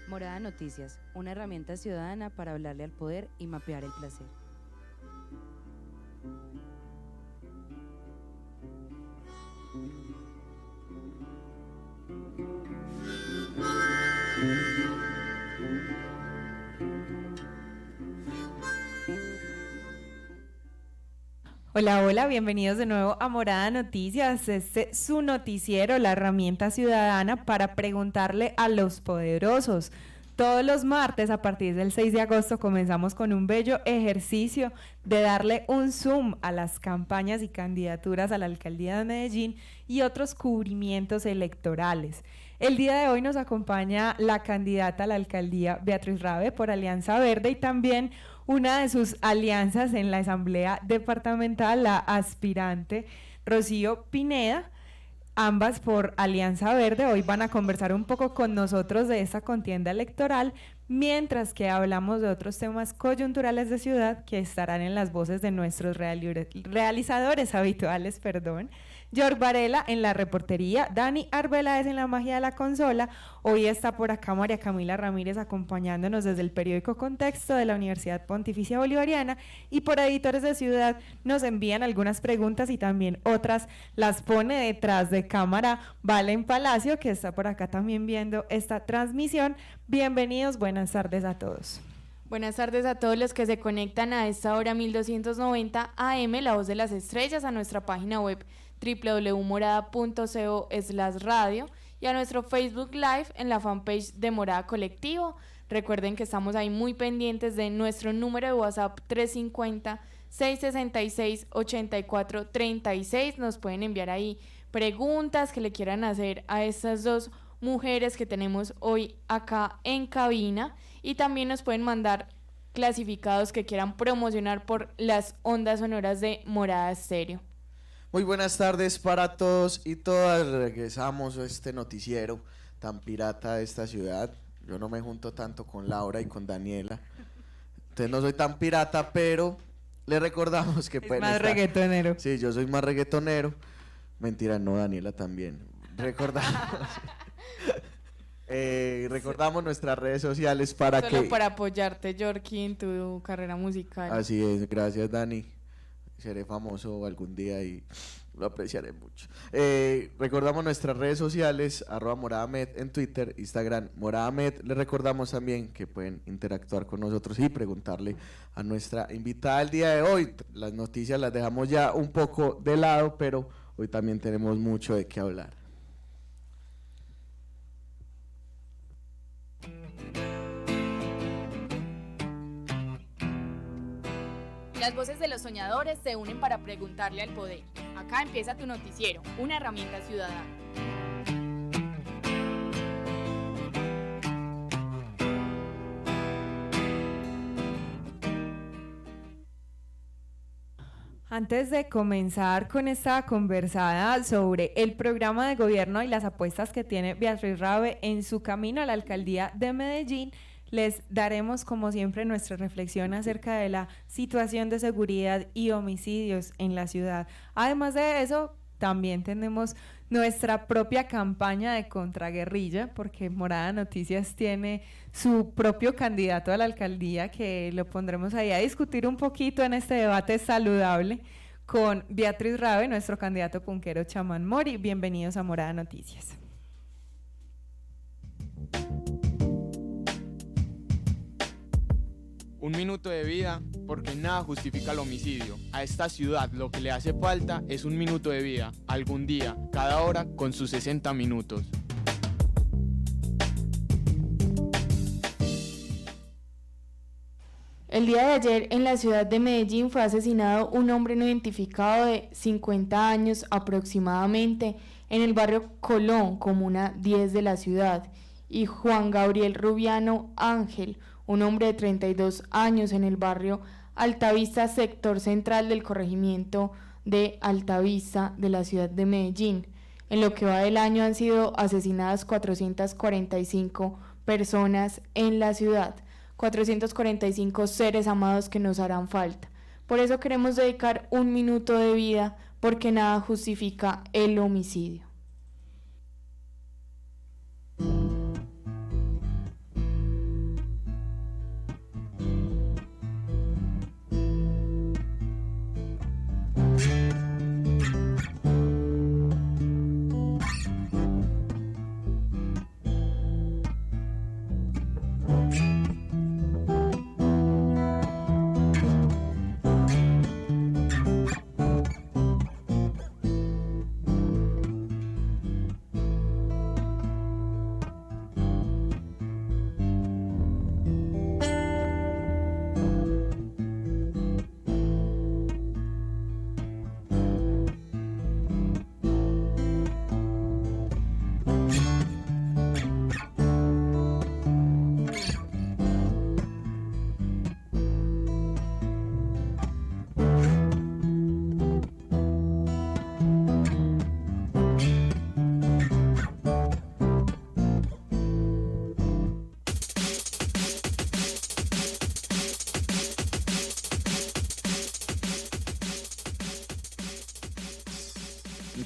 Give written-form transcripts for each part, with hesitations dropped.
Morada Noticias, una herramienta ciudadana para hablarle al poder y mapear el placer. Hola, hola, bienvenidos de nuevo a Morada Noticias, este es su noticiero, la herramienta ciudadana para preguntarle a los poderosos. Todos los martes a partir del 6 de agosto comenzamos con un bello ejercicio de darle un zoom a las campañas y candidaturas a la alcaldía de Medellín y otros cubrimientos electorales. El día de hoy nos acompaña la candidata a la alcaldía Beatriz Rabe por Alianza Verde y también una de sus alianzas en la Asamblea Departamental, la aspirante Rocío Pineda, ambas por Alianza Verde. Hoy van a conversar un poco con nosotros de esta contienda electoral, mientras que hablamos de otros temas coyunturales de ciudad que estarán en las voces de nuestros realizadores habituales, York Varela en la reportería, Dani Arbeláez en la magia de la consola. Hoy está por acá María Camila Ramírez acompañándonos desde el periódico Contexto de la Universidad Pontificia Bolivariana, y por Editores de Ciudad nos envían algunas preguntas y también otras las pone detrás de cámara Valen Palacio, que está por acá también viendo esta transmisión. Bienvenidos, buenas tardes a todos. Buenas tardes a todos los que se conectan a esta hora 1290 AM, La Voz de las Estrellas, a nuestra página web www.morada.co/radio y a nuestro Facebook Live en la fanpage de Morada Colectivo. Recuerden que estamos ahí muy pendientes de nuestro número de WhatsApp 350-666-8436. Nos pueden enviar ahí preguntas que le quieran hacer a estas dos mujeres que tenemos hoy acá en cabina, y también nos pueden mandar clasificados que quieran promocionar por las ondas sonoras de Morada Estéreo. Muy buenas tardes para todos y todas. Regresamos a este noticiero tan pirata de esta ciudad. Yo no me junto tanto con Laura y con Daniela, entonces no soy tan pirata, pero le recordamos que pueden más estar... reggaetonero. Sí, yo soy más reggaetonero. Mentira, no, Daniela también. Recordamos nuestras redes sociales para Solo para apoyarte, Yorkie, en tu carrera musical. Así es, gracias, Dani. Seré famoso algún día y lo apreciaré mucho. Recordamos nuestras redes sociales, @moradamed en Twitter, Instagram, moradamed. Les recordamos también que pueden interactuar con nosotros y preguntarle a nuestra invitada el día de hoy. Las noticias las dejamos ya un poco de lado, pero hoy también tenemos mucho de qué hablar. Las voces de los soñadores se unen para preguntarle al poder. Acá empieza tu noticiero, una herramienta ciudadana. Antes de comenzar con esta conversada sobre el programa de gobierno y las apuestas que tiene Beatriz Rabe en su camino a la alcaldía de Medellín, les daremos como siempre nuestra reflexión acerca de la situación de seguridad y homicidios en la ciudad. Además de eso, también tenemos nuestra propia campaña de contraguerrilla, porque Morada Noticias tiene su propio candidato a la alcaldía, que lo pondremos ahí a discutir un poquito en este debate saludable con Beatriz Rabe, nuestro candidato punquero Chamán Mori. Bienvenidos a Morada Noticias. Un minuto de vida, porque nada justifica el homicidio. A esta ciudad lo que le hace falta es un minuto de vida, algún día, cada hora con sus 60 minutos. El día de ayer en la ciudad de Medellín fue asesinado un hombre no identificado de 50 años aproximadamente en el barrio Colón, comuna 10 de la ciudad, y Juan Gabriel Rubiano Ángel, un hombre de 32 años en el barrio Altavista, sector central del corregimiento de Altavista de la ciudad de Medellín. En lo que va del año han sido asesinadas 445 personas en la ciudad, 445 seres amados que nos harán falta. Por eso queremos dedicar un minuto de vida, porque nada justifica el homicidio.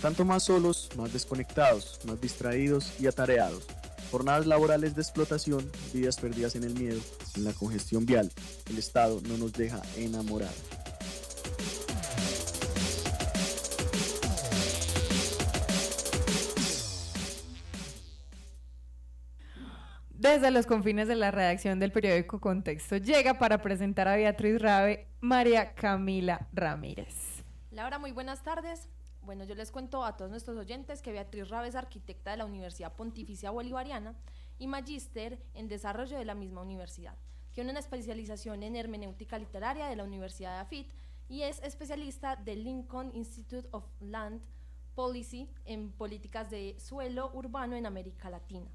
tanto más solos, más desconectados, más distraídos y atareados. Jornadas laborales de explotación, vidas perdidas en el miedo, en la congestión vial. El Estado no nos deja enamorar. Desde los confines de la redacción del periódico Contexto llega para presentar a Beatriz Rabe María Camila Ramírez. Laura, muy buenas tardes. Bueno, yo les cuento a todos nuestros oyentes que Beatriz Rabe es arquitecta de la Universidad Pontificia Bolivariana y magíster en desarrollo de la misma universidad. Tiene una especialización en hermenéutica literaria de la Universidad de AFIT y es especialista del Lincoln Institute of Land Policy en políticas de suelo urbano en América Latina.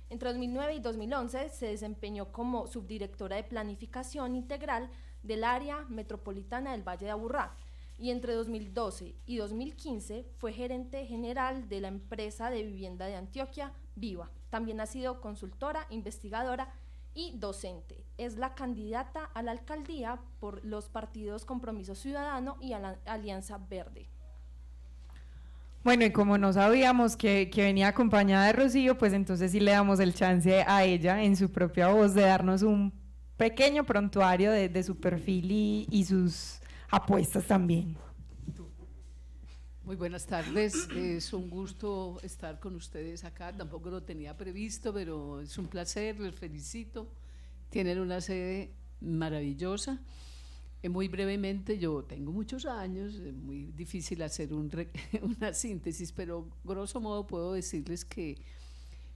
Entre 2009 y 2011 se desempeñó como subdirectora de planificación integral del área metropolitana del Valle de Aburrá y entre 2012 y 2015 fue gerente general de la empresa de vivienda de Antioquia, Viva. También ha sido consultora, investigadora y docente. Es la candidata a la alcaldía por los partidos Compromiso Ciudadano y Alianza Verde. Bueno, y como no sabíamos que venía acompañada de Rocío, pues entonces sí le damos el chance a ella en su propia voz de darnos un pequeño prontuario de su perfil y sus apuestas también. Muy buenas tardes, es un gusto estar con ustedes acá, tampoco lo tenía previsto, pero es un placer, les felicito, tienen una sede maravillosa. Muy brevemente, yo tengo muchos años, es muy difícil hacer una síntesis, pero grosso modo puedo decirles que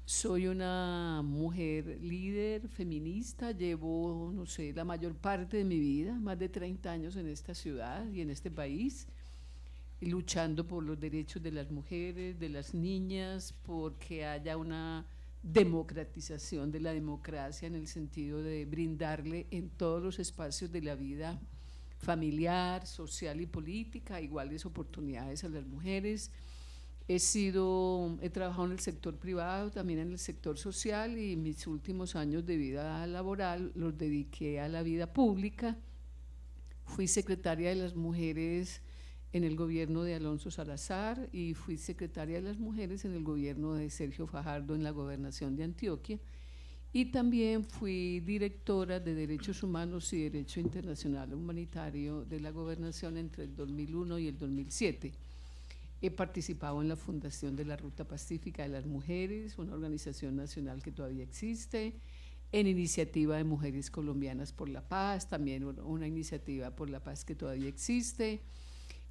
soy una mujer líder, feminista, llevo, no sé, la mayor parte de mi vida, más de 30 años en esta ciudad y en este país, luchando por los derechos de las mujeres, de las niñas, porque haya una democratización de la democracia en el sentido de brindarle en todos los espacios de la vida familiar, social y política iguales oportunidades a las mujeres. He trabajado en el sector privado, también en el sector social y mis últimos años de vida laboral los dediqué a la vida pública. Fui secretaria de las mujeres en el gobierno de Alonso Salazar y fui secretaria de las mujeres en el gobierno de Sergio Fajardo en la gobernación de Antioquia y también fui directora de Derechos Humanos y Derecho Internacional Humanitario de la gobernación entre el 2001 y el 2007. He participado en la fundación de la Ruta Pacífica de las Mujeres, una organización nacional que todavía existe, en Iniciativa de Mujeres Colombianas por la Paz, también una iniciativa por la paz que todavía existe.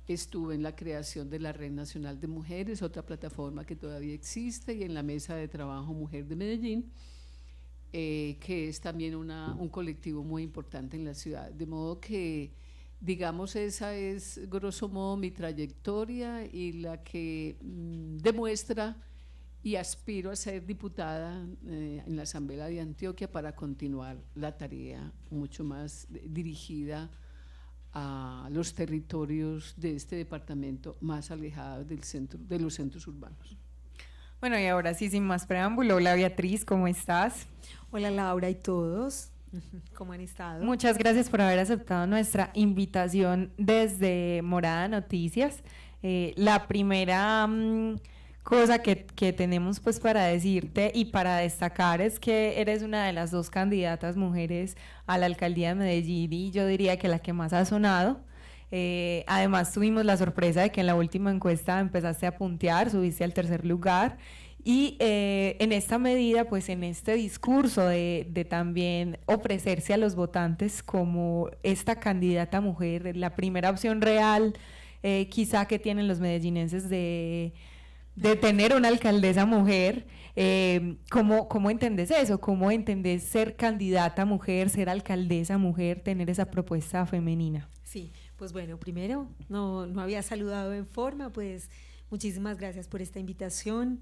Estuve en la creación de la Red Nacional de Mujeres, otra plataforma que todavía existe, y en la Mesa de Trabajo Mujer de Medellín, que es también un colectivo muy importante en la ciudad. De modo que, digamos, esa es grosso modo mi trayectoria y la que demuestra y aspiro a ser diputada en la Asamblea de Antioquia para continuar la tarea mucho más dirigida a los territorios de este departamento más alejados de los centros urbanos. Bueno, y ahora sí, sin más preámbulo, hola Beatriz, ¿cómo estás? Hola Laura y todos, ¿cómo han estado? Muchas gracias por haber aceptado nuestra invitación desde Morada Noticias. La primera cosa que tenemos pues para decirte y para destacar es que eres una de las dos candidatas mujeres a la alcaldía de Medellín y yo diría que la que más ha sonado. Además tuvimos la sorpresa de que en la última encuesta empezaste a puntear, subiste al tercer lugar y en esta medida, pues en este discurso de también ofrecerse a los votantes como esta candidata mujer, la primera opción real quizá que tienen los medellinenses de tener una alcaldesa mujer, ¿cómo entendés eso? ¿Cómo entendés ser candidata mujer, ser alcaldesa mujer, tener esa propuesta femenina? Sí, pues bueno, primero, no había saludado en forma, pues muchísimas gracias por esta invitación.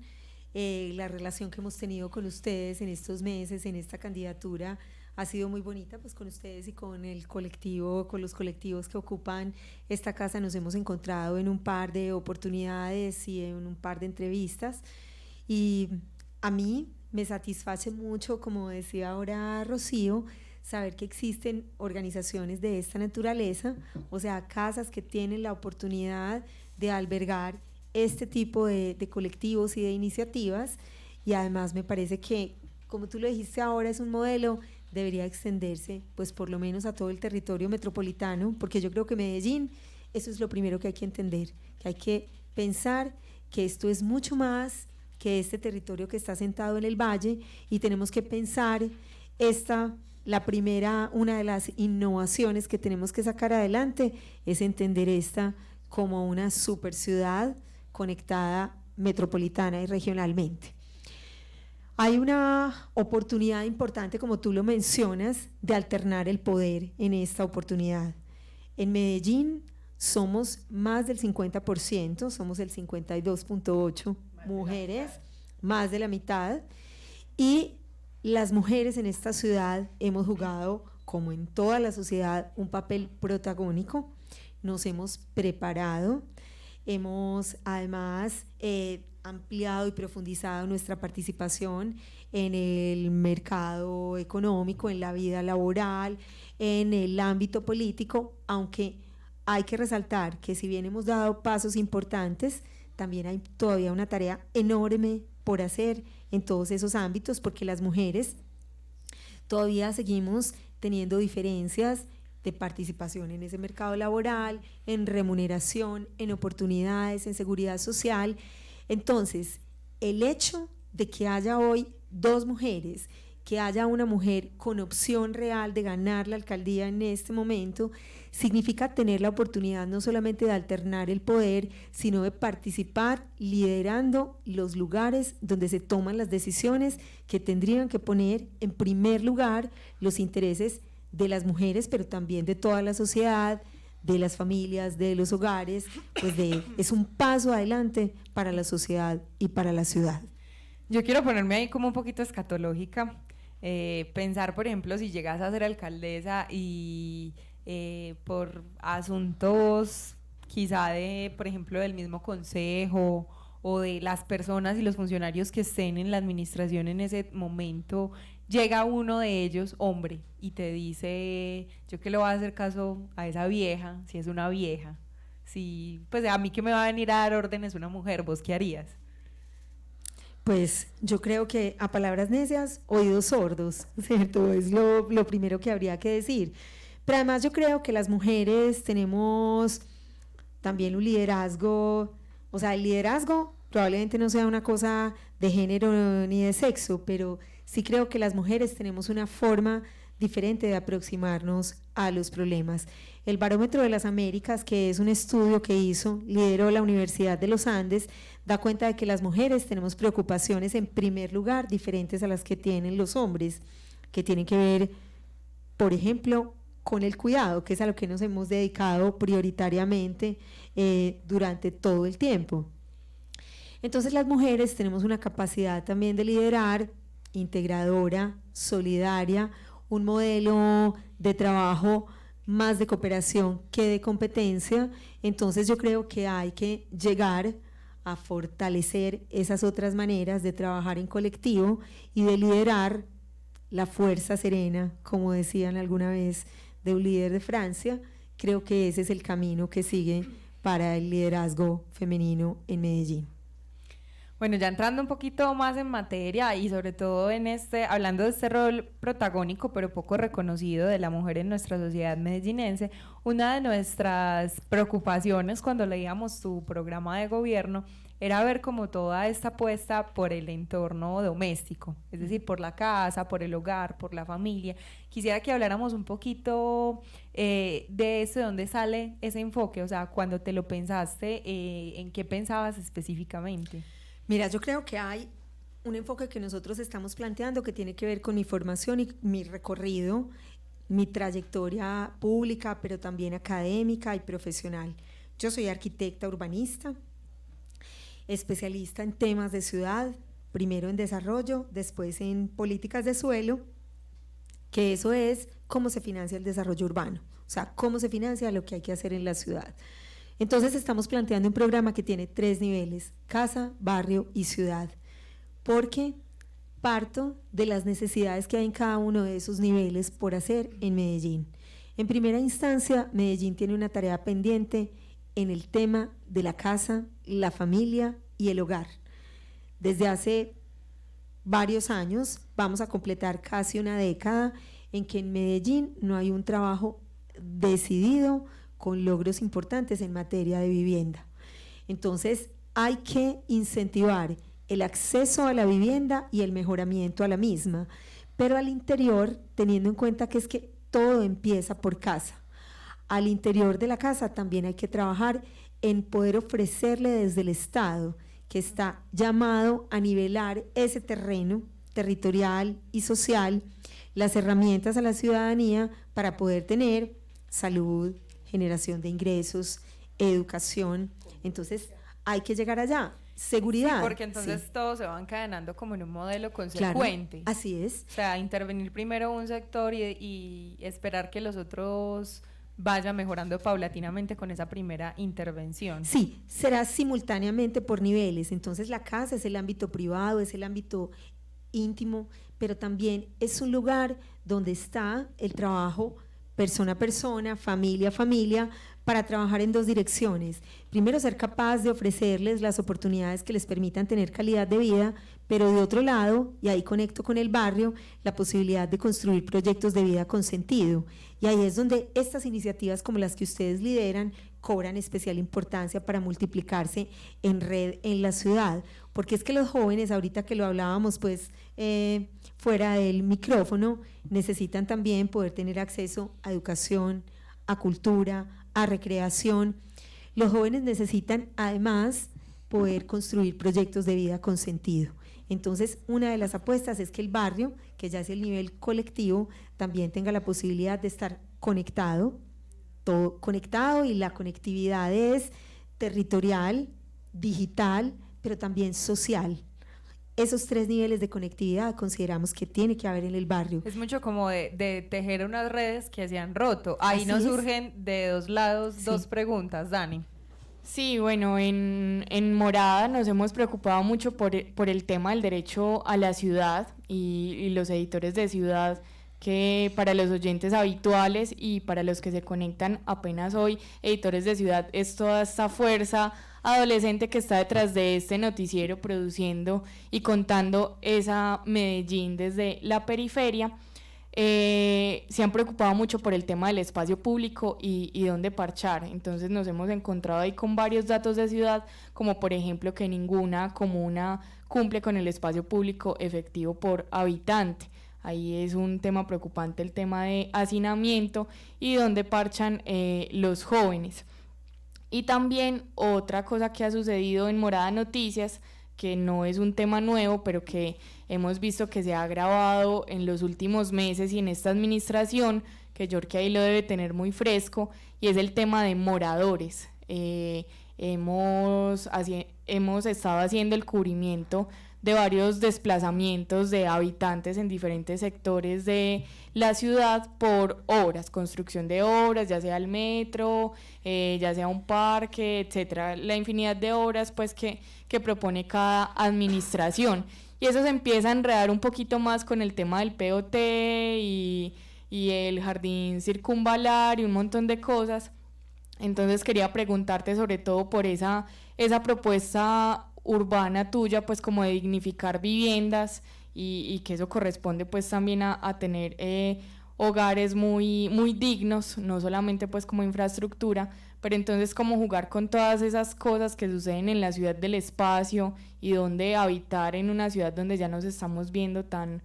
La relación que hemos tenido con ustedes en estos meses, en esta candidatura, ha sido muy bonita, pues con ustedes y con el colectivo, con los colectivos que ocupan esta casa nos hemos encontrado en un par de oportunidades y en un par de entrevistas y a mí me satisface mucho, como decía ahora Rocío, saber que existen organizaciones de esta naturaleza, o sea, casas que tienen la oportunidad de albergar este tipo de colectivos y de iniciativas, y además me parece que, como tú lo dijiste ahora, es un modelo, debería extenderse pues por lo menos a todo el territorio metropolitano, porque yo creo que Medellín, eso es lo primero que hay que entender, que hay que pensar que esto es mucho más que este territorio que está sentado en el valle, y tenemos que pensar una de las innovaciones que tenemos que sacar adelante es entender esta como una super ciudad conectada metropolitana y regionalmente. Hay una oportunidad importante, como tú lo mencionas, de alternar el poder en esta oportunidad. En Medellín somos más del 50%, somos el 52.8% mujeres, más de la mitad, y las mujeres en esta ciudad hemos jugado, como en toda la sociedad, un papel protagónico. Nos hemos preparado, hemos además ampliado y profundizado nuestra participación en el mercado económico, en la vida laboral, en el ámbito político, aunque hay que resaltar que si bien hemos dado pasos importantes, también hay todavía una tarea enorme por hacer en todos esos ámbitos, porque las mujeres todavía seguimos teniendo diferencias de participación en ese mercado laboral, en remuneración, en oportunidades, en seguridad social. Entonces, el hecho de que haya hoy 2 mujeres, que haya una mujer con opción real de ganar la alcaldía en este momento, significa tener la oportunidad no solamente de alternar el poder, sino de participar liderando los lugares donde se toman las decisiones que tendrían que poner en primer lugar los intereses de las mujeres, pero también de toda la sociedad, de las familias, de los hogares. Pues es un paso adelante para la sociedad y para la ciudad. Yo quiero ponerme ahí como un poquito escatológica, pensar, por ejemplo, si llegas a ser alcaldesa y por asuntos quizá de, por ejemplo, del mismo consejo o de las personas y los funcionarios que estén en la administración en ese momento, llega uno de ellos, hombre, y te dice, yo que le voy a hacer caso a esa vieja, si es una vieja, si, pues a mí que me va a venir a dar órdenes una mujer, ¿vos qué harías? Pues yo creo que a palabras necias, oídos sordos, ¿cierto? Es lo primero que habría que decir. Pero además yo creo que las mujeres tenemos también un liderazgo, o sea, el liderazgo probablemente no sea una cosa de género ni de sexo, pero sí creo que las mujeres tenemos una forma diferente de aproximarnos a los problemas. El Barómetro de las Américas, que es un estudio que lideró la Universidad de los Andes, da cuenta de que las mujeres tenemos preocupaciones en primer lugar diferentes a las que tienen los hombres, que tienen que ver, por ejemplo, con el cuidado, que es a lo que nos hemos dedicado prioritariamente durante todo el tiempo. Entonces las mujeres tenemos una capacidad también de liderar, integradora, solidaria, un modelo de trabajo más de cooperación que de competencia. Entonces yo creo que hay que llegar a fortalecer esas otras maneras de trabajar en colectivo y de liderar la fuerza serena, como decían alguna vez de un líder de Francia. Creo que ese es el camino que sigue para el liderazgo femenino en Medellín. Bueno, ya entrando un poquito más en materia y sobre todo hablando de este rol protagónico pero poco reconocido de la mujer en nuestra sociedad medellinense, una de nuestras preocupaciones cuando leíamos tu programa de gobierno era ver como toda esta apuesta por el entorno doméstico, es decir, por la casa, por el hogar, por la familia. Quisiera que habláramos un poquito de eso, de dónde sale ese enfoque, o sea, cuando te lo pensaste, ¿en qué pensabas específicamente? Mira, yo creo que hay un enfoque que nosotros estamos planteando que tiene que ver con mi formación y mi recorrido, mi trayectoria pública, pero también académica y profesional. Yo soy arquitecta urbanista, especialista en temas de ciudad, primero en desarrollo, después en políticas de suelo, que eso es cómo se financia el desarrollo urbano, o sea, cómo se financia lo que hay que hacer en la ciudad. Entonces estamos planteando un programa que tiene 3 niveles, casa, barrio y ciudad, porque parto de las necesidades que hay en cada uno de esos niveles por hacer en Medellín. En primera instancia, Medellín tiene una tarea pendiente en el tema de la casa, la familia y el hogar. Desde hace varios años, vamos a completar casi una década en que en Medellín no hay un trabajo decidido con logros importantes en materia de vivienda. Entonces, hay que incentivar el acceso a la vivienda y el mejoramiento a la misma, pero al interior, teniendo en cuenta que es que todo empieza por casa. Al interior de la casa también hay que trabajar en poder ofrecerle desde el Estado, que está llamado a nivelar ese terreno territorial y social, las herramientas a la ciudadanía para poder tener salud, generación de ingresos, educación. Entonces, hay que llegar allá. Seguridad. Sí, porque entonces todos se van encadenando como en un modelo consecuente. Claro, así es. O sea, intervenir primero un sector y esperar que los otros vayan mejorando paulatinamente con esa primera intervención. Sí, será simultáneamente por niveles. Entonces la casa es el ámbito privado, es el ámbito íntimo, pero también es un lugar donde está el trabajo persona a persona, familia a familia, para trabajar en dos direcciones. Primero, ser capaz de ofrecerles las oportunidades que les permitan tener calidad de vida, pero de otro lado, y ahí conecto con el barrio, la posibilidad de construir proyectos de vida con sentido. Y ahí es donde estas iniciativas como las que ustedes lideran cobran especial importancia para multiplicarse en red en la ciudad. Porque es que los jóvenes, ahorita que lo hablábamos pues fuera del micrófono, necesitan también poder tener acceso a educación, a cultura, a recreación. Los jóvenes necesitan además poder construir proyectos de vida con sentido. Entonces, una de las apuestas es que el barrio, que ya es el nivel colectivo, también tenga la posibilidad de estar conectado, todo conectado, y la conectividad es territorial, digital, pero también social. Esos tres niveles de conectividad consideramos que tiene que haber en el barrio. Es mucho como de tejer unas redes que se han roto. Ahí nos surgen de dos lados dos preguntas, Dani. Sí, bueno, en Morada nos hemos preocupado mucho por el tema del derecho a la ciudad y los editores de ciudad, que para los oyentes habituales y para los que se conectan apenas hoy, editores de ciudad es toda esta fuerza adolescente que está detrás de este noticiero produciendo y contando esa Medellín desde la periferia. Se han preocupado mucho por el tema del espacio público y dónde parchar. Entonces nos hemos encontrado ahí con varios datos de ciudad, como por ejemplo que ninguna comuna cumple con el espacio público efectivo por habitante. Ahí es un tema preocupante el tema de hacinamiento y dónde parchan los jóvenes. Y también otra cosa que ha sucedido en Morada Noticias, que no es un tema nuevo, pero que hemos visto que se ha agravado en los últimos meses y en esta administración, que York ahí lo debe tener muy fresco, y es el tema de moradores. Hemos estado haciendo el cubrimiento de varios desplazamientos de habitantes en diferentes sectores de la ciudad por obras, construcción de obras, ya sea el metro, ya sea un parque, etcétera, la infinidad de obras pues que propone cada administración. Y eso se empieza a enredar un poquito más con el tema del POT y el jardín circunvalar y un montón de cosas. Entonces quería preguntarte sobre todo por esa propuesta urbana tuya, pues como de dignificar viviendas y que eso corresponde pues también a tener hogares muy, muy dignos, no solamente pues como infraestructura, pero entonces cómo jugar con todas esas cosas que suceden en la ciudad del espacio y dónde habitar en una ciudad donde ya nos estamos viendo tan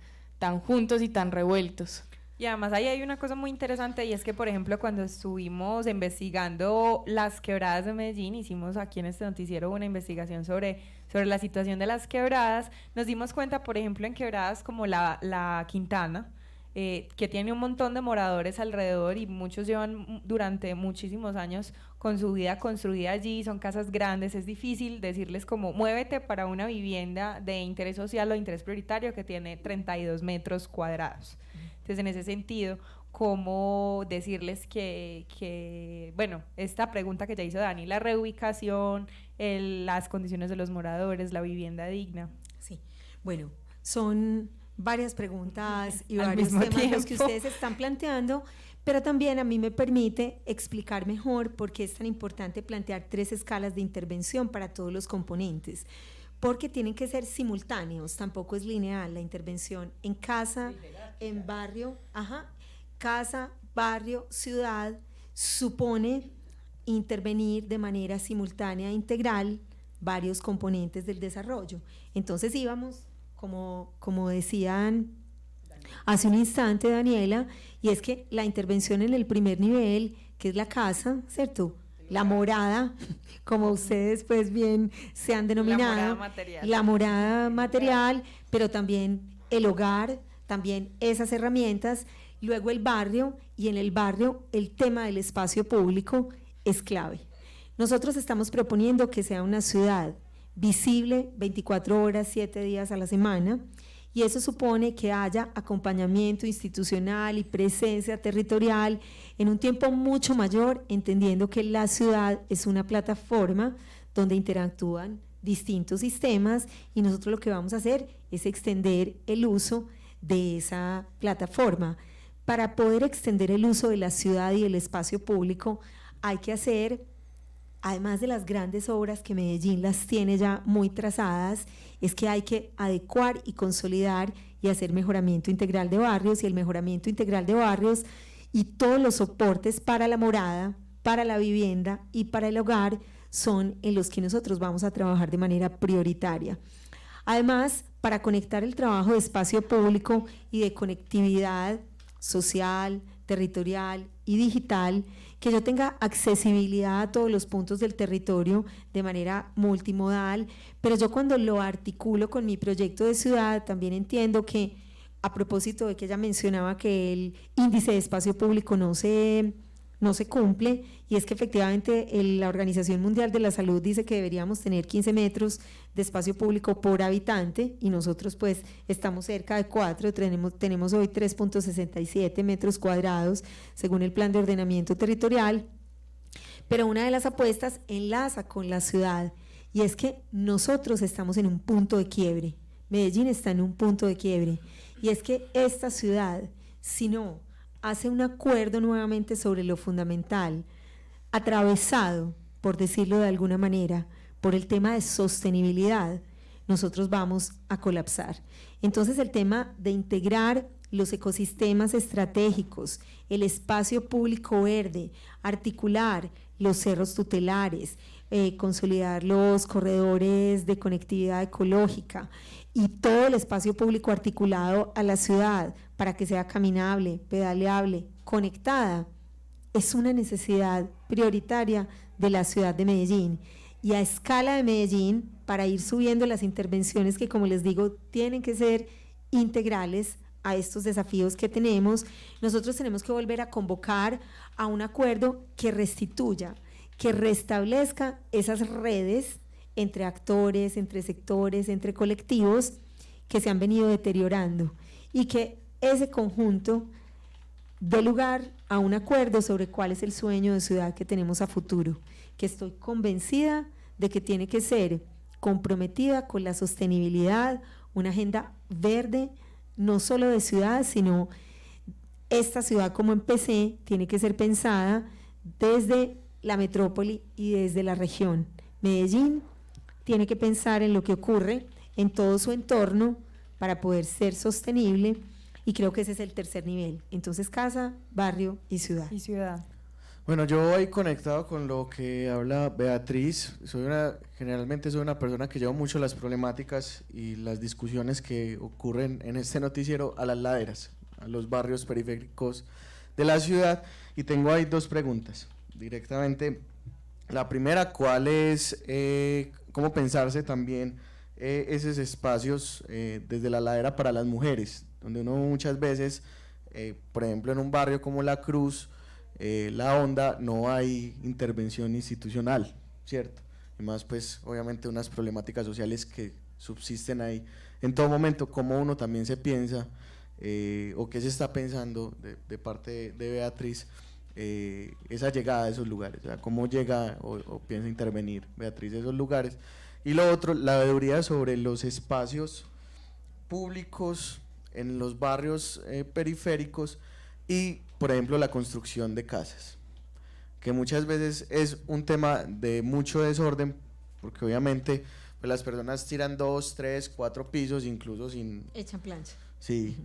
juntos y tan revueltos. Y además ahí hay una cosa muy interesante, y es que, por ejemplo, cuando estuvimos investigando las quebradas de Medellín, hicimos aquí en este noticiero una investigación sobre la situación de las quebradas, nos dimos cuenta, por ejemplo, en quebradas como la Quintana, que tiene un montón de moradores alrededor y muchos llevan durante muchísimos años con su vida construida allí, son casas grandes, es difícil decirles como muévete para una vivienda de interés social o de interés prioritario que tiene 32 metros cuadrados. Entonces, en ese sentido, ¿cómo decirles que bueno, esta pregunta que ya hizo Dani, la reubicación, las condiciones de los moradores, la vivienda digna? Sí, bueno, son varias preguntas y Al varios mismo temas los que tiempo. ustedes están planteando, pero también a mí me permite explicar mejor por qué es tan importante plantear 3 escalas de intervención para todos los componentes, porque tienen que ser simultáneos, tampoco es lineal la intervención en casa, en barrio, casa, barrio, ciudad, supone intervenir de manera simultánea e integral varios componentes del desarrollo. Entonces íbamos, como decían hace un instante Daniela, y es que la intervención en el primer nivel, que es la casa, ¿cierto? La morada, como ustedes pues bien se han denominado, la morada material, pero también el hogar, también esas herramientas, luego el barrio, y en el barrio el tema del espacio público es clave. Nosotros estamos proponiendo que sea una ciudad visible 24 horas, 7 días a la semana, y eso supone que haya acompañamiento institucional y presencia territorial en un tiempo mucho mayor, entendiendo que la ciudad es una plataforma donde interactúan distintos sistemas, y nosotros lo que vamos a hacer es extender el uso de esa plataforma. Para poder extender el uso de la ciudad y el espacio público hay que hacer, además de las grandes obras que Medellín las tiene ya muy trazadas, es que hay que adecuar y consolidar y hacer mejoramiento integral de barrios, y el mejoramiento integral de barrios y todos los soportes para la morada, para la vivienda y para el hogar son en los que nosotros vamos a trabajar de manera prioritaria. Además, para conectar el trabajo de espacio público y de conectividad social, territorial y digital, que yo tenga accesibilidad a todos los puntos del territorio de manera multimodal, pero yo cuando lo articulo con mi proyecto de ciudad también entiendo que, a propósito de que ella mencionaba que el índice de espacio público no se cumple, y es que efectivamente la Organización Mundial de la Salud dice que deberíamos tener 15 metros de espacio público por habitante, y nosotros pues estamos cerca de 4, tenemos hoy 3.67 metros cuadrados según el Plan de Ordenamiento Territorial, pero una de las apuestas enlaza con la ciudad, y es que nosotros estamos en un punto de quiebre, Medellín está en un punto de quiebre, y es que esta ciudad, si no hace un acuerdo nuevamente sobre lo fundamental, atravesado, por decirlo de alguna manera, por el tema de sostenibilidad, nosotros vamos a colapsar. Entonces el tema de integrar los ecosistemas estratégicos, el espacio público verde, articular los cerros tutelares, consolidar los corredores de conectividad ecológica y todo el espacio público articulado a la ciudad para que sea caminable, pedaleable, conectada, es una necesidad prioritaria de la ciudad de Medellín. Y a escala de Medellín, para ir subiendo las intervenciones que, como les digo, tienen que ser integrales a estos desafíos que tenemos, nosotros tenemos que volver a convocar a un acuerdo que restituya, que restablezca esas redes entre actores, entre sectores, entre colectivos que se han venido deteriorando, y que ese conjunto dé lugar a un acuerdo sobre cuál es el sueño de ciudad que tenemos a futuro, que estoy convencida de que tiene que ser comprometida con la sostenibilidad, una agenda verde, no solo de ciudad, sino esta ciudad, como empecé, tiene que ser pensada desde la metrópoli y desde la región. Medellín tiene que pensar en lo que ocurre en todo su entorno para poder ser sostenible, y creo que ese es el tercer nivel. Entonces, casa, barrio y ciudad. Y ciudad. Bueno, yo voy conectado con lo que habla Beatriz. Generalmente soy una persona que lleva mucho las problemáticas y las discusiones que ocurren en este noticiero a las laderas, a los barrios periféricos de la ciudad, y tengo ahí 2 preguntas directamente. La primera, ¿cuál es, cómo pensarse también esos espacios desde la ladera para las mujeres, donde uno muchas veces, por ejemplo en un barrio como La Cruz, La Honda, no hay intervención institucional, ¿cierto? Y más pues obviamente unas problemáticas sociales que subsisten ahí en todo momento. ¿Cómo uno también se piensa o qué se está pensando de parte de Beatriz esa llegada a esos lugares? O sea, ¿cómo llega o piensa intervenir Beatriz a esos lugares? Y lo otro, la veeduría sobre los espacios públicos en los barrios periféricos y, por ejemplo, la construcción de casas, que muchas veces es un tema de mucho desorden, porque obviamente pues, las personas tiran 2, 3, 4 pisos, incluso sin... Echan plancha. Sí,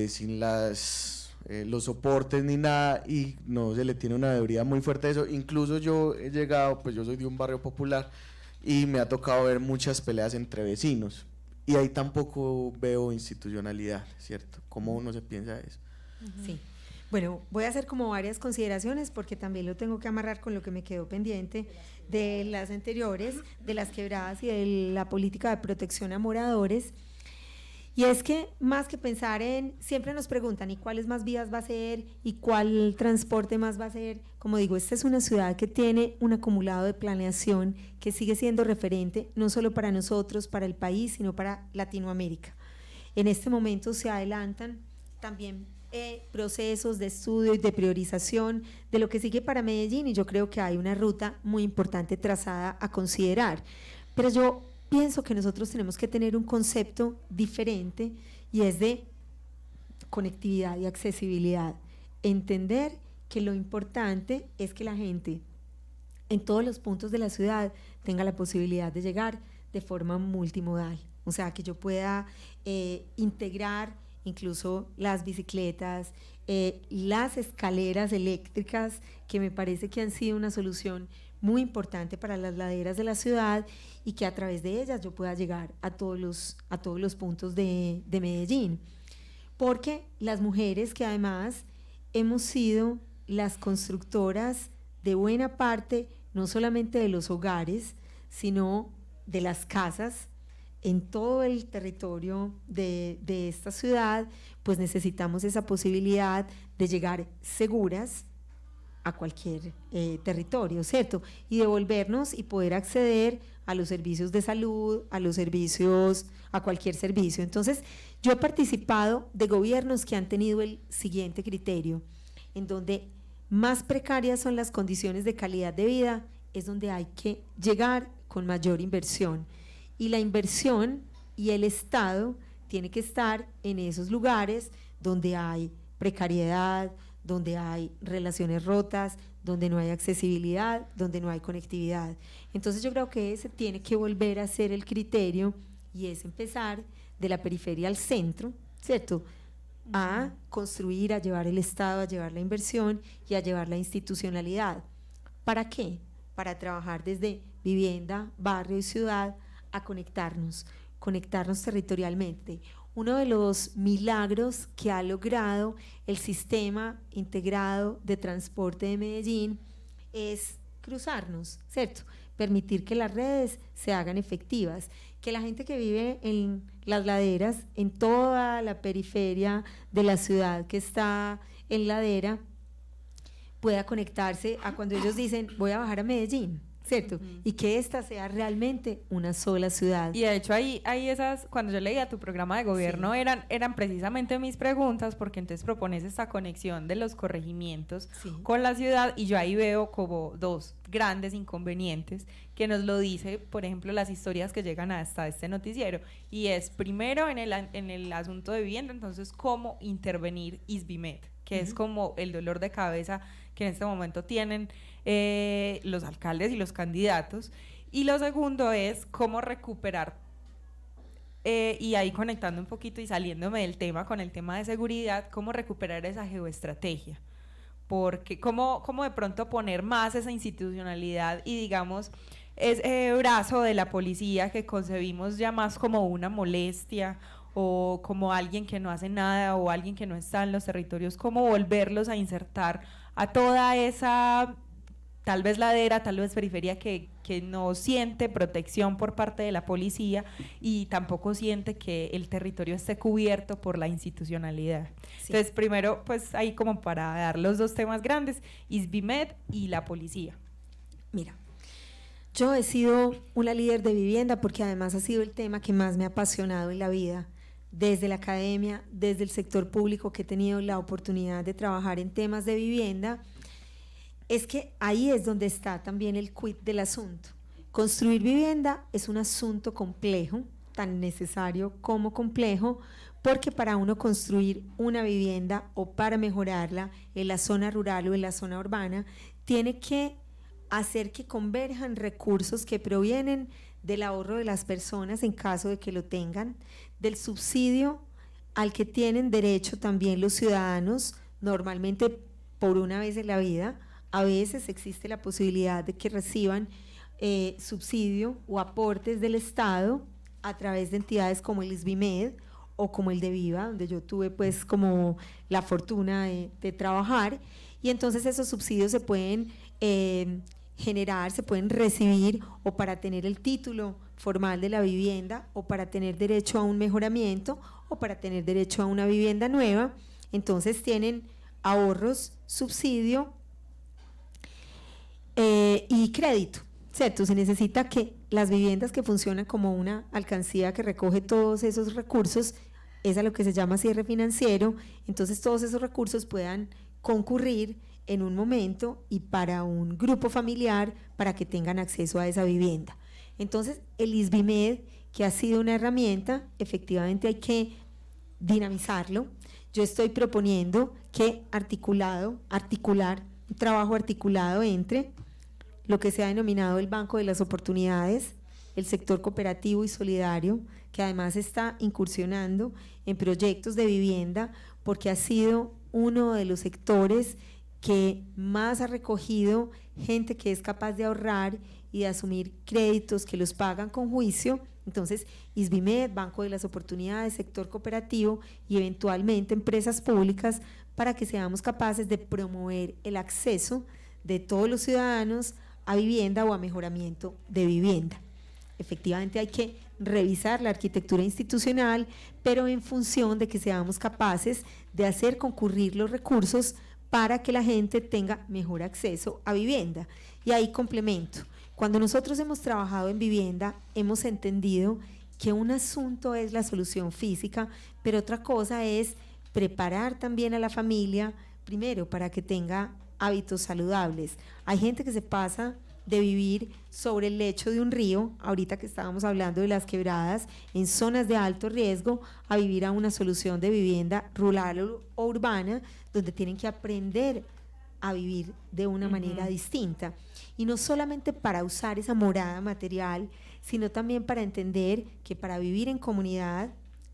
sin los soportes ni nada, y no se le tiene una debilidad muy fuerte a eso. Incluso yo he llegado, pues yo soy de un barrio popular y me ha tocado ver muchas peleas entre vecinos, y ahí tampoco veo institucionalidad, ¿cierto? ¿Cómo uno se piensa eso? Sí. Bueno, voy a hacer como varias consideraciones porque también lo tengo que amarrar con lo que me quedó pendiente de las anteriores, de las quebradas y de la política de protección a moradores. Y es que más que pensar en, siempre nos preguntan, ¿y cuáles más vías va a ser? ¿Y cuál transporte más va a ser? Como digo, esta es una ciudad que tiene un acumulado de planeación que sigue siendo referente, no solo para nosotros, para el país, sino para Latinoamérica. En este momento se adelantan también procesos de estudio y de priorización de lo que sigue para Medellín, y yo creo que hay una ruta muy importante trazada a considerar. Pero yo pienso que nosotros tenemos que tener un concepto diferente, y es de conectividad y accesibilidad. Entender que lo importante es que la gente en todos los puntos de la ciudad tenga la posibilidad de llegar de forma multimodal, o sea, que yo pueda integrar incluso las bicicletas, las escaleras eléctricas, que me parece que han sido una solución muy importante para las laderas de la ciudad, y que a través de ellas yo pueda llegar a todos los puntos de Medellín. Porque las mujeres, que además hemos sido las constructoras de buena parte, no solamente de los hogares, sino de las casas, en todo el territorio de esta ciudad, pues necesitamos esa posibilidad de llegar seguras a cualquier territorio, ¿cierto? Y devolvernos y poder acceder a los servicios de salud, a cualquier servicio. Entonces, yo he participado de gobiernos que han tenido el siguiente criterio, en donde más precarias son las condiciones de calidad de vida, es donde hay que llegar con mayor inversión. Y la inversión y el Estado tiene que estar en esos lugares donde hay precariedad, donde hay relaciones rotas, donde no hay accesibilidad, donde no hay conectividad. Entonces yo creo que ese tiene que volver a ser el criterio, y es empezar de la periferia al centro, ¿cierto? A construir, a llevar el Estado, a llevar la inversión y a llevar la institucionalidad. ¿Para qué? Para trabajar desde vivienda, barrio y ciudad, a conectarnos territorialmente. Uno de los milagros que ha logrado el sistema integrado de transporte de Medellín es cruzarnos, ¿cierto? Permitir que las redes se hagan efectivas, que la gente que vive en las laderas, en toda la periferia de la ciudad que está en ladera, pueda conectarse a cuando ellos dicen, voy a bajar a Medellín, ¿cierto? Y que esta sea realmente una sola ciudad. Y de hecho ahí esas, cuando yo leía tu programa de gobierno, eran precisamente mis preguntas, porque entonces propones esta conexión de los corregimientos con la ciudad, y yo ahí veo como dos grandes inconvenientes que nos lo dice, por ejemplo, las historias que llegan hasta este noticiero, y es primero en el asunto de vivienda, entonces cómo intervenir ISBIMED, que es como el dolor de cabeza que en este momento tienen los alcaldes y los candidatos. Y lo segundo es cómo recuperar, y ahí conectando un poquito y saliéndome del tema con el tema de seguridad, cómo recuperar esa geoestrategia, porque cómo de pronto poner más esa institucionalidad y digamos ese brazo de la policía que concebimos ya más como una molestia o como alguien que no hace nada o alguien que no está en los territorios, cómo volverlos a insertar a toda esa tal vez ladera, tal vez periferia que no siente protección por parte de la policía y tampoco siente que el territorio esté cubierto por la institucionalidad. Sí. Entonces, primero, pues ahí como para dar los dos temas grandes, ISBIMED y la policía. Mira, yo he sido una líder de vivienda porque además ha sido el tema que más me ha apasionado en la vida, desde la academia, desde el sector público que he tenido la oportunidad de trabajar en temas de vivienda. Es que ahí es donde está también el quid del asunto. Construir vivienda es un asunto complejo, tan necesario como complejo, porque para uno construir una vivienda o para mejorarla en la zona rural o en la zona urbana, tiene que hacer que converjan recursos que provienen del ahorro de las personas en caso de que lo tengan, del subsidio al que tienen derecho también los ciudadanos, normalmente por una vez en la vida. A veces existe la posibilidad de que reciban subsidio o aportes del Estado a través de entidades como el ISBIMED o como el de Viva, donde yo tuve pues como la fortuna de trabajar, y entonces esos subsidios se pueden generar, se pueden recibir o para tener el título formal de la vivienda o para tener derecho a un mejoramiento o para tener derecho a una vivienda nueva. Entonces tienen ahorros, subsidio y crédito, ¿cierto? Se necesita que las viviendas que funcionan como una alcancía que recoge todos esos recursos, es a lo que se llama cierre financiero, entonces todos esos recursos puedan concurrir en un momento y para un grupo familiar para que tengan acceso a esa vivienda. Entonces el ISBIMED, que ha sido una herramienta, efectivamente hay que dinamizarlo. Yo estoy proponiendo que articular un trabajo articulado entre lo que se ha denominado el Banco de las Oportunidades, el sector cooperativo y solidario, que además está incursionando en proyectos de vivienda porque ha sido uno de los sectores que más ha recogido gente que es capaz de ahorrar y de asumir créditos que los pagan con juicio. Entonces, ISBIMED, Banco de las Oportunidades, sector cooperativo y eventualmente empresas públicas para que seamos capaces de promover el acceso de todos los ciudadanos a vivienda o a mejoramiento de vivienda. Efectivamente hay que revisar la arquitectura institucional, pero en función de que seamos capaces de hacer concurrir los recursos para que la gente tenga mejor acceso a vivienda. Y ahí complemento. Cuando nosotros hemos trabajado en vivienda, hemos entendido que un asunto es la solución física, pero otra cosa es preparar también a la familia, primero, para que tenga hábitos saludables. Hay gente que se pasa de vivir sobre el lecho de un río, ahorita que estábamos hablando de las quebradas, en zonas de alto riesgo, a vivir a una solución de vivienda rural o urbana, donde tienen que aprender a vivir de una manera distinta. Y no solamente para usar esa morada material, sino también para entender que para vivir en comunidad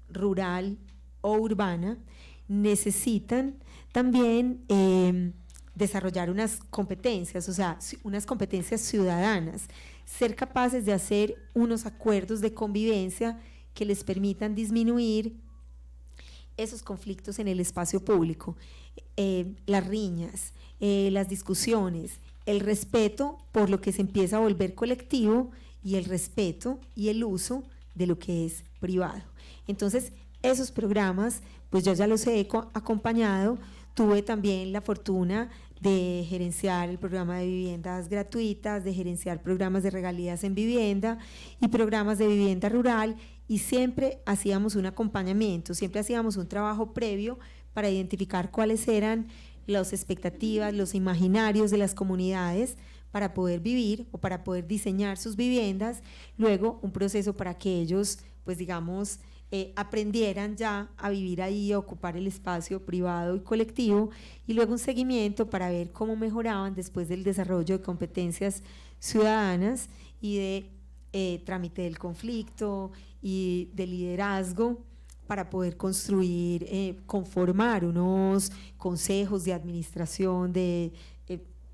rural o urbana necesitan también desarrollar unas competencias, o sea, unas competencias ciudadanas, ser capaces de hacer unos acuerdos de convivencia que les permitan disminuir esos conflictos en el espacio público, las riñas, las discusiones, el respeto por lo que se empieza a volver colectivo y el respeto y el uso de lo que es privado. Entonces, esos programas, pues yo ya los he acompañado. Tuve también la fortuna de gerenciar el programa de viviendas gratuitas, de gerenciar programas de regalías en vivienda y programas de vivienda rural, y siempre hacíamos un acompañamiento, siempre hacíamos un trabajo previo para identificar cuáles eran las expectativas, los imaginarios de las comunidades para poder vivir o para poder diseñar sus viviendas, luego un proceso para que ellos, pues digamos, aprendieran ya a vivir ahí, a ocupar el espacio privado y colectivo, y luego un seguimiento para ver cómo mejoraban después del desarrollo de competencias ciudadanas y de trámite del conflicto y de liderazgo para poder construir, conformar unos consejos de administración de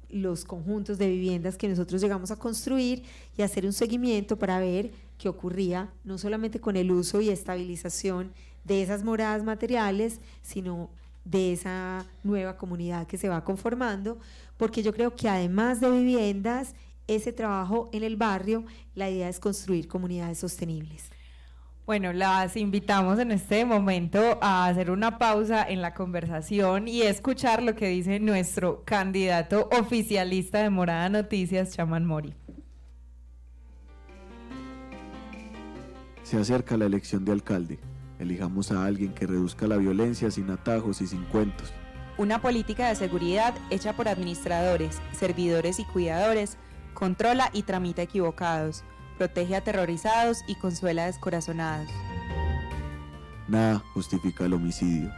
los conjuntos de viviendas que nosotros llegamos a construir y hacer un seguimiento para ver qué ocurría, no solamente con el uso y estabilización de esas moradas materiales, sino de esa nueva comunidad que se va conformando, porque yo creo que además de viviendas, ese trabajo en el barrio, la idea es construir comunidades sostenibles. Bueno, las invitamos en este momento a hacer una pausa en la conversación y escuchar lo que dice nuestro candidato oficialista de Morada Noticias, Chaman Mori. Se acerca la elección de alcalde. Elijamos a alguien que reduzca la violencia sin atajos y sin cuentos. Una política de seguridad hecha por administradores, servidores y cuidadores, controla y tramita equivocados. protege a aterrorizados y consuela a descorazonados. Nada justifica el homicidio.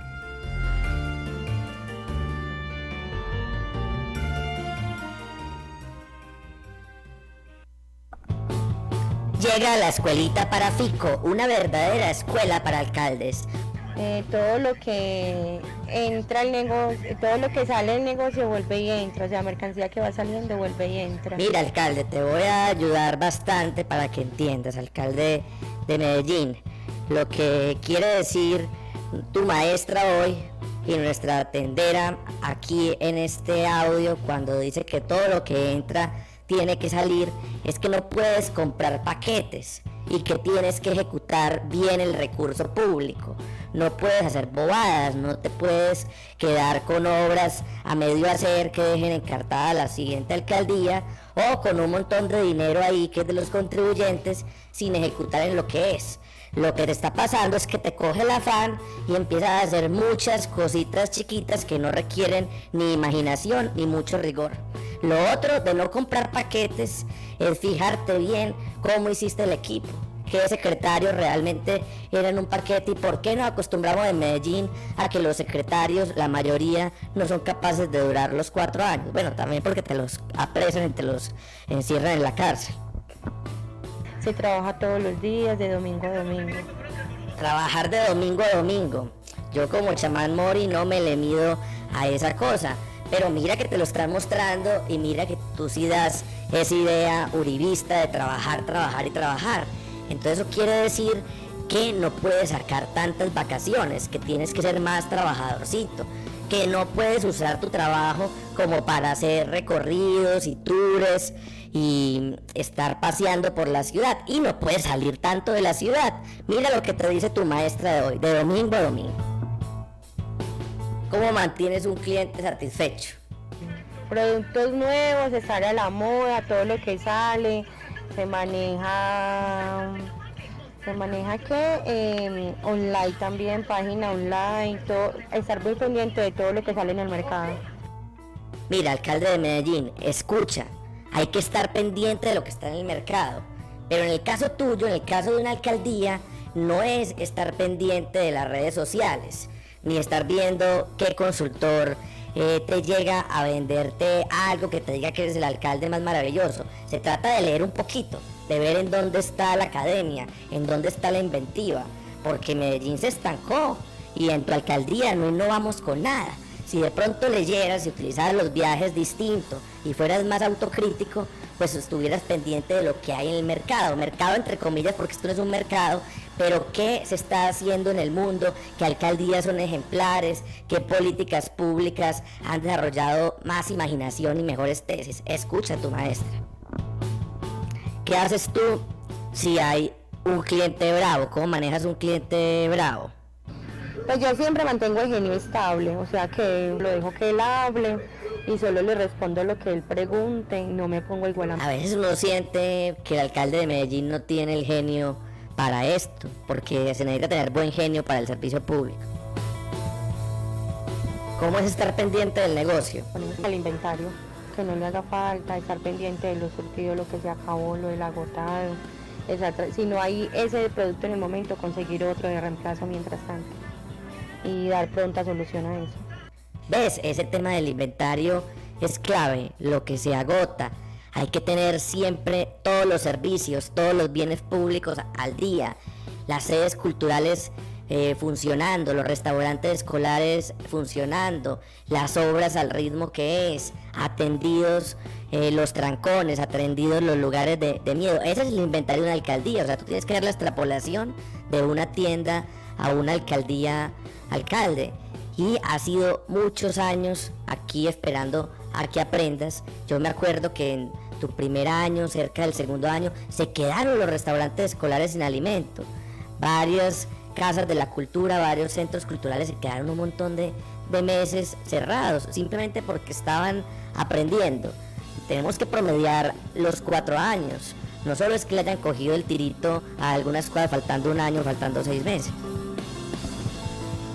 Llega a la escuelita para Fico, una verdadera escuela para alcaldes. Todo lo que entra al negocio, todo lo que sale del negocio vuelve y entra, o sea, mercancía que va saliendo vuelve y entra. Mira, alcalde, te voy a ayudar bastante para que entiendas, alcalde de Medellín, lo que quiere decir tu maestra hoy y nuestra tendera aquí en este audio cuando dice que todo lo que entra tiene que salir, es que no puedes comprar paquetes y que tienes que ejecutar bien el recurso público. No puedes hacer bobadas, no te puedes quedar con obras a medio hacer que dejen encartada la siguiente alcaldía o con un montón de dinero ahí que es de los contribuyentes sin ejecutar en lo que es. Lo que te está pasando es que te coge el afán y empiezas a hacer muchas cositas chiquitas que no requieren ni imaginación ni mucho rigor. Lo otro de no comprar paquetes es fijarte bien cómo hiciste el equipo, qué secretarios realmente eran un paquete y por qué nos acostumbramos en Medellín a que los secretarios, la mayoría, no son capaces de durar los 4 años. Bueno, también porque te los apresan y te los encierran en la cárcel. Se trabaja todos los días, de domingo a domingo. Trabajar de domingo a domingo. Yo como chamán Mori no me le mido a esa cosa. Pero mira que te lo están mostrando y mira que tú sí das esa idea uribista de trabajar, trabajar y trabajar. Entonces eso quiere decir que no puedes sacar tantas vacaciones, que tienes que ser más trabajadorcito, que no puedes usar tu trabajo como para hacer recorridos y tours y estar paseando por la ciudad y no puedes salir tanto de la ciudad. Mira lo que te dice tu maestra de hoy, de domingo a domingo. ¿Cómo mantienes un cliente satisfecho? Productos nuevos, estar a la moda, todo lo que sale, se maneja que online también, página online, todo, estar muy pendiente de todo lo que sale en el mercado. Mira, alcalde de Medellín, escucha, hay que estar pendiente de lo que está en el mercado, pero en el caso tuyo, en el caso de una alcaldía, no es estar pendiente de las redes sociales, ni estar viendo qué consultor te llega a venderte algo que te diga que eres el alcalde más maravilloso. Se trata de leer un poquito, de ver en dónde está la academia, en dónde está la inventiva, porque Medellín se estancó y en tu alcaldía no innovamos con nada. Si de pronto leyeras y utilizaras los viajes distintos y fueras más autocrítico, pues estuvieras pendiente de lo que hay en el mercado entre comillas, porque esto no es un mercado, pero qué se está haciendo en el mundo, qué alcaldías son ejemplares, qué políticas públicas han desarrollado más imaginación y mejores tesis. Escucha a tu maestra. ¿Qué haces tú si hay un cliente bravo? ¿Cómo manejas un cliente bravo? Pues yo siempre mantengo el genio estable, o sea que lo dejo que él hable y solo le respondo lo que él pregunte y no me pongo igual a... A veces uno siente que el alcalde de Medellín no tiene el genio para esto, porque se necesita tener buen genio para el servicio público. ¿Cómo es estar pendiente del negocio? Al inventario, que no le haga falta, estar pendiente de los surtidos, lo que se acabó, lo del agotado. Si no hay ese producto en el momento, conseguir otro de reemplazo mientras tanto y dar pronta solución a eso. ¿Ves? Ese tema del inventario es clave, lo que se agota. Hay que tener siempre todos los servicios, todos los bienes públicos al día, las sedes culturales funcionando, los restaurantes escolares funcionando, las obras al ritmo que es, atendidos los trancones, atendidos los lugares de miedo. Ese es el inventario de una alcaldía, o sea, tú tienes que dar la extrapolación de una tienda a una alcaldía alcalde. Y ha sido muchos años aquí esperando a que aprendas. Yo me acuerdo que en tu primer año, cerca del segundo año, se quedaron los restaurantes escolares sin alimento. Varias casas de la cultura, varios centros culturales se quedaron un montón de meses cerrados, simplemente porque estaban aprendiendo. Tenemos que promediar los 4 años. No solo es que le hayan cogido el tirito a algunas cosas faltando un año, faltando 6 meses.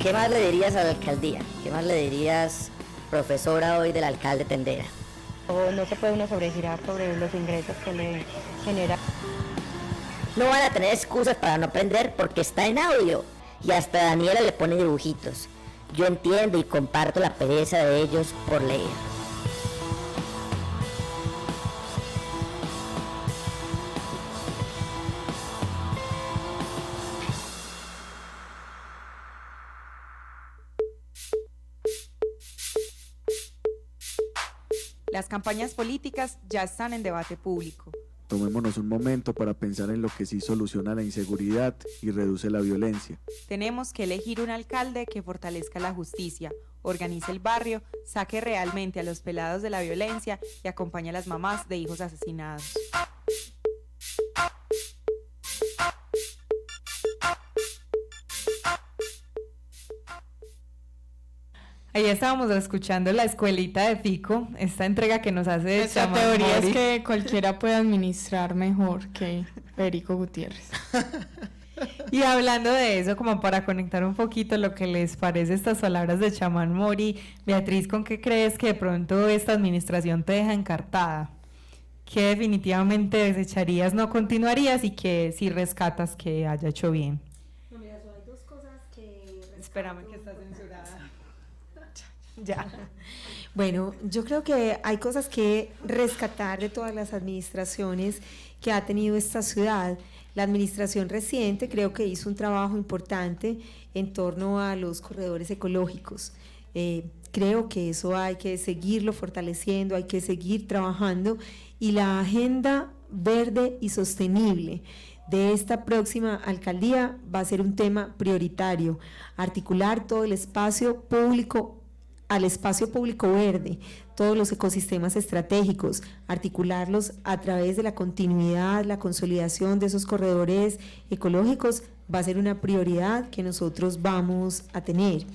¿Qué más le dirías a la alcaldía? ¿Qué más le dirías, profesora hoy del alcalde Tendera? No se puede uno sobregirar sobre los ingresos que le genera. No van a tener excusas para no aprender porque está en audio. Y hasta Daniela le pone dibujitos. Yo entiendo y comparto la pereza de ellos por leer. Las campañas políticas ya están en debate público. Tomémonos un momento para pensar en lo que sí soluciona la inseguridad y reduce la violencia. Tenemos que elegir un alcalde que fortalezca la justicia, organice el barrio, saque realmente a los pelados de la violencia y acompañe a las mamás de hijos asesinados. Ahí estábamos escuchando la escuelita de Fico, esta entrega que nos hace Esta Chamán teoría Mori. es que cualquiera puede administrar mejor que Federico Gutiérrez. Y hablando de eso, como para conectar un poquito lo que les parece estas palabras de Chamán Mori, Beatriz, ¿con qué crees que de pronto esta administración te deja encartada? ¿Qué definitivamente desecharías, no continuarías y que si rescatas que haya hecho bien? No, mira, hay dos cosas que... Espérame que está censurada. Ya. Bueno, yo creo que hay cosas que rescatar de todas las administraciones que ha tenido esta ciudad. La administración reciente creo que hizo un trabajo importante en torno a los corredores ecológicos. Creo que eso hay que seguirlo fortaleciendo, hay que seguir trabajando, y la agenda verde y sostenible de esta próxima alcaldía va a ser un tema prioritario, articular todo el espacio público al espacio público verde, todos los ecosistemas estratégicos, articularlos a través de la continuidad, la consolidación de esos corredores ecológicos va a ser una prioridad que nosotros vamos a tener.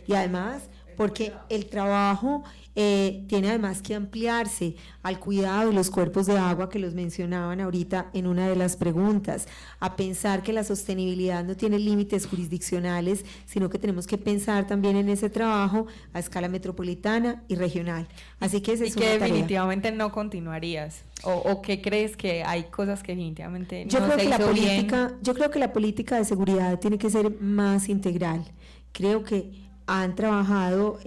Y además, porque el trabajo tiene además que ampliarse al cuidado de los cuerpos de agua que los mencionaban ahorita en una de las preguntas, a pensar que la sostenibilidad no tiene límites jurisdiccionales, sino que tenemos que pensar también en ese trabajo a escala metropolitana y regional. Así que esa es una que tarea. definitivamente no continuarías, o ¿qué crees que hay cosas que definitivamente Yo no creo se que la hizo bien? yo creo que la política de seguridad tiene que ser más integral. Creo que han trabajado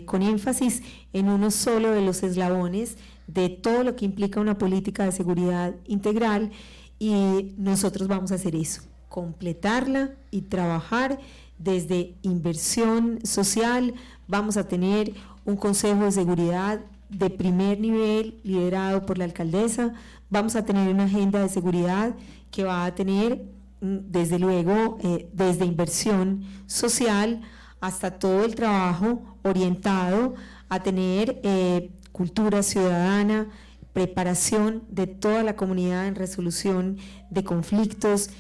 con énfasis en uno solo de los eslabones de todo lo que implica una política de seguridad integral, y nosotros vamos a hacer eso, completarla y trabajar desde inversión social. Vamos a tener un consejo de seguridad de primer nivel liderado por la alcaldesa, vamos a tener una agenda de seguridad que va a tener desde luego desde inversión social hasta todo el trabajo orientado a tener cultura ciudadana, preparación de toda la comunidad en resolución de conflictos,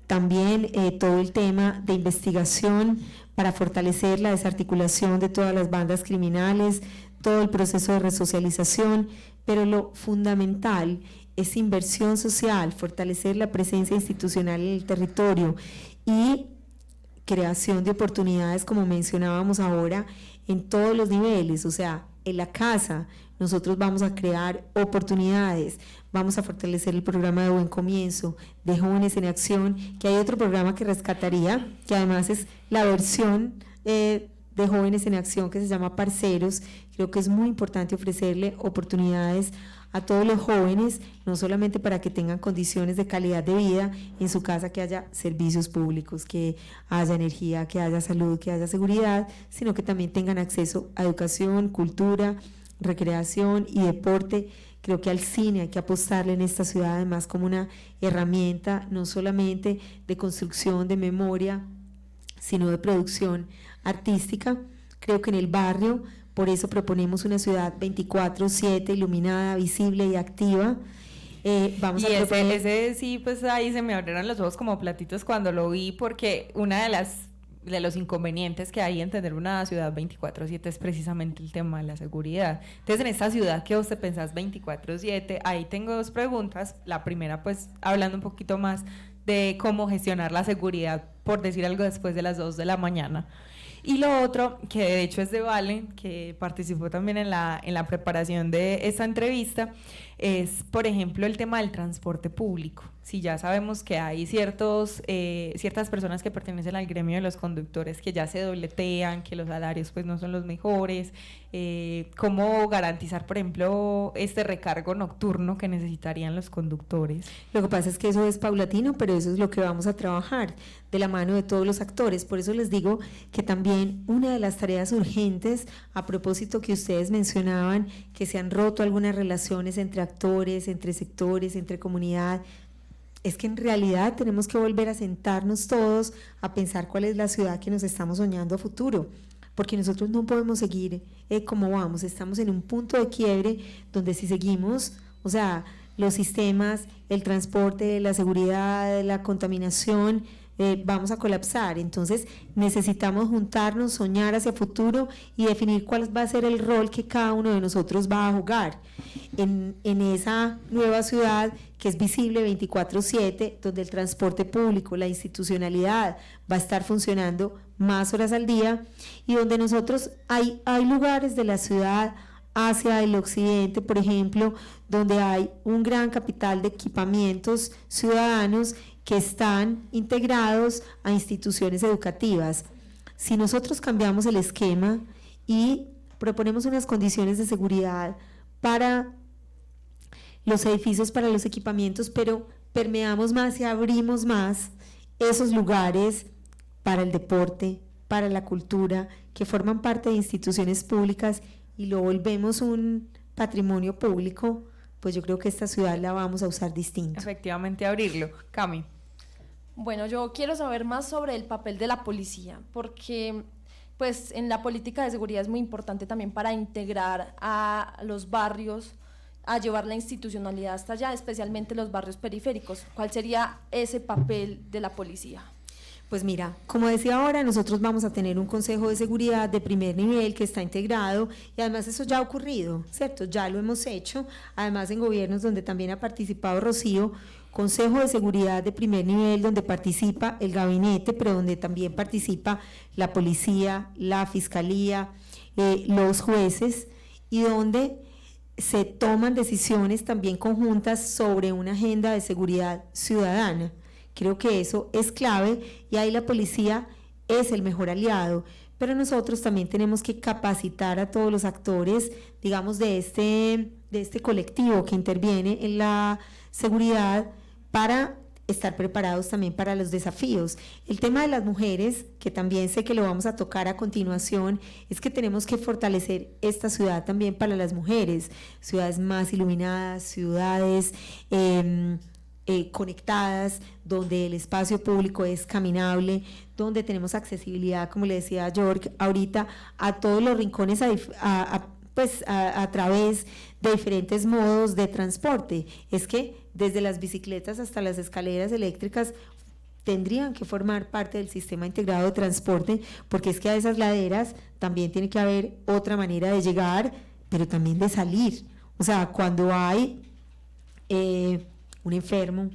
también todo el tema de investigación para fortalecer la desarticulación de todas las bandas criminales, todo el proceso de resocialización, pero lo fundamental es inversión social, fortalecer la presencia institucional en el territorio y creación de oportunidades, como mencionábamos ahora, en todos los niveles. O sea, en la casa nosotros vamos a crear oportunidades, vamos a fortalecer el programa de Buen Comienzo, de Jóvenes en Acción, que hay otro programa que rescataría, que además es la versión de Jóvenes en Acción, que se llama Parceros. Creo que es muy importante ofrecerle oportunidades a todos los jóvenes, no solamente para que tengan condiciones de calidad de vida en su casa, que haya servicios públicos, que haya energía, que haya salud, que haya seguridad, sino que también tengan acceso a educación, cultura, recreación y deporte. Creo que al cine hay que apostarle en esta ciudad además como una herramienta no solamente de construcción de memoria, sino de producción artística. Creo que en el barrio, por eso proponemos una ciudad 24/7, iluminada, visible y activa. Vamos Y a proponer... ese sí, pues ahí se me abrieron los ojos como platitos cuando lo vi, porque una de los inconvenientes que hay en tener una ciudad 24/7 es precisamente el tema de la seguridad. Entonces, en esta ciudad que vos te pensás 24/7, ahí tengo dos preguntas. La primera, pues, hablando un poquito más de cómo gestionar la seguridad, por decir algo, después de las 2 de la mañana. Y lo otro, que de hecho es de Valen, que participó también en la preparación de esta entrevista, es, por ejemplo, el tema del transporte público. Si ya sabemos que hay ciertas personas que pertenecen al gremio de los conductores que ya se dobletean, que los salarios pues no son los mejores, ¿cómo garantizar, por ejemplo, este recargo nocturno que necesitarían los conductores? Lo que pasa es que eso es paulatino, pero eso es lo que vamos a trabajar de la mano de todos los actores. Por eso les digo que también una de las tareas urgentes, a propósito que ustedes mencionaban, que se han roto algunas relaciones entre actores, entre sectores, entre comunidad, es que en realidad tenemos que volver a sentarnos todos a pensar cuál es la ciudad que nos estamos soñando a futuro, porque nosotros no podemos seguir como vamos, estamos en un punto de quiebre donde si seguimos, o sea, los sistemas, el transporte, la seguridad, la contaminación, vamos a colapsar. Entonces necesitamos juntarnos, soñar hacia futuro y definir cuál va a ser el rol que cada uno de nosotros va a jugar en esa nueva ciudad que es visible 24/7, donde el transporte público, la institucionalidad va a estar funcionando más horas al día y donde nosotros hay lugares de la ciudad hacia el occidente, por ejemplo, donde hay un gran capital de equipamientos ciudadanos que están integrados a instituciones educativas. Si nosotros cambiamos el esquema y proponemos unas condiciones de seguridad para los edificios, para los equipamientos, pero permeamos más y abrimos más esos lugares para el deporte, para la cultura, que forman parte de instituciones públicas y lo volvemos un patrimonio público, pues yo creo que esta ciudad la vamos a usar distinto. Efectivamente, abrirlo. Cami. Bueno, yo quiero saber más sobre el papel de la policía, porque pues en la política de seguridad es muy importante también para integrar a los barrios, a llevar la institucionalidad hasta allá, especialmente los barrios periféricos. ¿Cuál sería ese papel de la policía? Pues mira, como decía ahora, nosotros vamos a tener un consejo de seguridad de primer nivel que está integrado y además eso ya ha ocurrido, ¿cierto? Ya lo hemos hecho, además en gobiernos donde también ha participado Rocío, consejo de seguridad de primer nivel donde participa el gabinete, pero donde también participa la policía, la fiscalía, los jueces y donde se toman decisiones también conjuntas sobre una agenda de seguridad ciudadana. Creo que eso es clave y ahí la policía es el mejor aliado, pero nosotros también tenemos que capacitar a todos los actores, digamos, de este colectivo que interviene en la seguridad para estar preparados también para los desafíos. El tema de las mujeres, que también sé que lo vamos a tocar a continuación, es que tenemos que fortalecer esta ciudad también para las mujeres, ciudades más iluminadas, ciudades conectadas, donde el espacio público es caminable, donde tenemos accesibilidad, como le decía York ahorita, a todos los rincones a través de diferentes modos de transporte. Es que desde las bicicletas hasta las escaleras eléctricas tendrían que formar parte del sistema integrado de transporte, porque es que a esas laderas también tiene que haber otra manera de llegar, pero también de salir. O sea, cuando hay un enfermo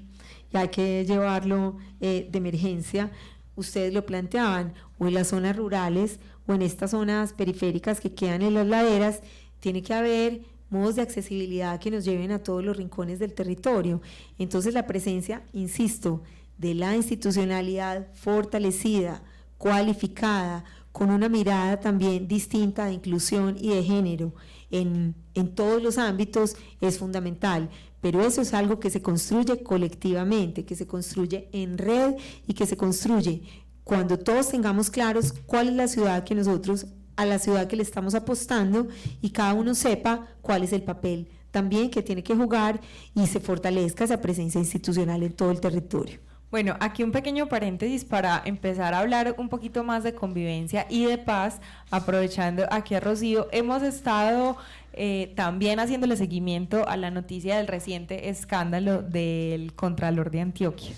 y hay que llevarlo de emergencia, ustedes lo planteaban, o en las zonas rurales o en estas zonas periféricas que quedan en las laderas, tiene que haber modos de accesibilidad que nos lleven a todos los rincones del territorio. Entonces la presencia, insisto, de la institucionalidad fortalecida, cualificada, con una mirada también distinta de inclusión y de género en todos los ámbitos es fundamental. Pero eso es algo que se construye colectivamente, que se construye en red y que se construye cuando todos tengamos claros cuál es la ciudad que nosotros, a la ciudad que le estamos apostando y cada uno sepa cuál es el papel también que tiene que jugar y se fortalezca esa presencia institucional en todo el territorio. Bueno, aquí un pequeño paréntesis para empezar a hablar un poquito más de convivencia y de paz, aprovechando aquí a Rocío. Hemos estado también haciéndole seguimiento a la noticia del reciente escándalo del Contralor de Antioquia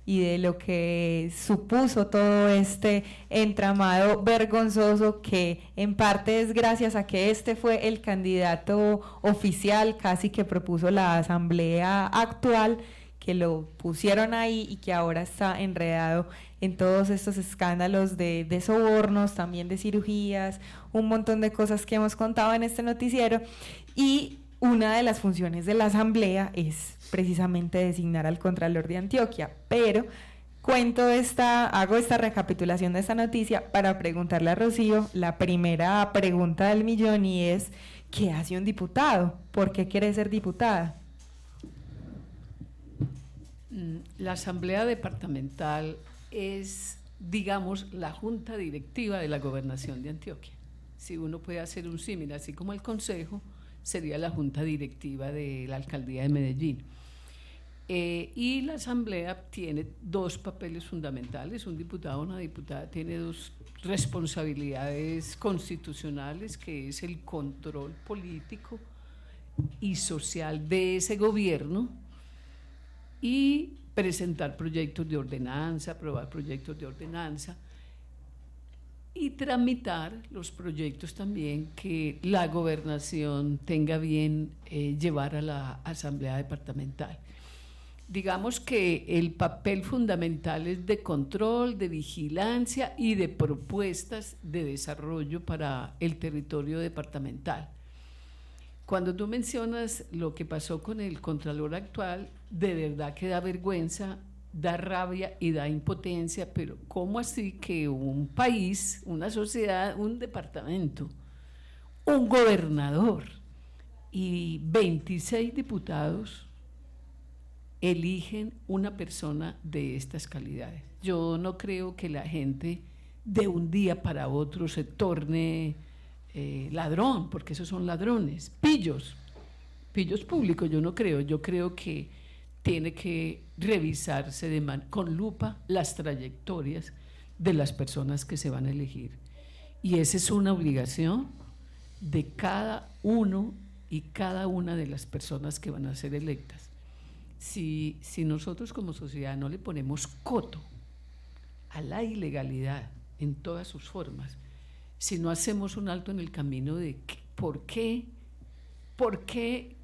y de lo que supuso todo este entramado vergonzoso que en parte es gracias a que este fue el candidato oficial casi que propuso la asamblea actual, que lo pusieron ahí y que ahora está enredado en todos estos escándalos de sobornos, también de cirugías, un montón de cosas que hemos contado en este noticiero. Y una de las funciones de la Asamblea es precisamente designar al Contralor de Antioquia, pero hago esta recapitulación de esta noticia para preguntarle a Rocío la primera pregunta del millón, y es: ¿qué hace un diputado? ¿Por qué quiere ser diputada? La Asamblea Departamental es, digamos, la junta directiva de la Gobernación de Antioquia. Si uno puede hacer un símil, así como el Consejo, sería la junta directiva de la Alcaldía de Medellín. Y la Asamblea tiene dos papeles fundamentales. Un diputado o una diputada tiene dos responsabilidades constitucionales, que es el control político y social de ese gobierno, y presentar proyectos de ordenanza, aprobar proyectos de ordenanza y tramitar los proyectos también que la gobernación tenga bien llevar a la Asamblea Departamental. Digamos que el papel fundamental es de control, de vigilancia y de propuestas de desarrollo para el territorio departamental. Cuando tú mencionas lo que pasó con el Contralor actual, de verdad que da vergüenza, da rabia y da impotencia, pero ¿cómo así que un país, una sociedad, un departamento, un gobernador y 26 diputados eligen una persona de estas calidades? Yo no creo que la gente de un día para otro se torne ladrón, porque esos son ladrones, pillos públicos. Yo no creo, yo creo que tiene que revisarse con lupa las trayectorias de las personas que se van a elegir, y esa es una obligación de cada uno y cada una de las personas que van a ser electas. Si nosotros como sociedad no le ponemos coto a la ilegalidad en todas sus formas, si no hacemos un alto en el camino de por qué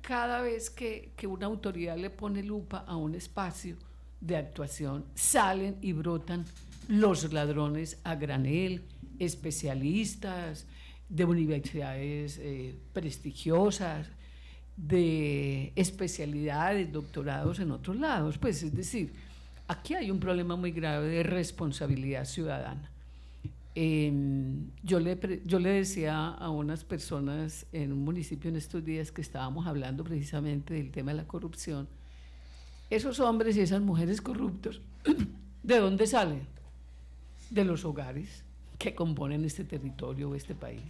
cada vez que una autoridad le pone lupa a un espacio de actuación, salen y brotan los ladrones a granel, especialistas de universidades prestigiosas, de especialidades, doctorados en otros lados? Pues es decir, aquí hay un problema muy grave de responsabilidad ciudadana. Yo le decía a unas personas en un municipio en estos días que estábamos hablando precisamente del tema de la corrupción: esos hombres y esas mujeres corruptos, ¿de dónde salen? De los hogares que componen este territorio o este país.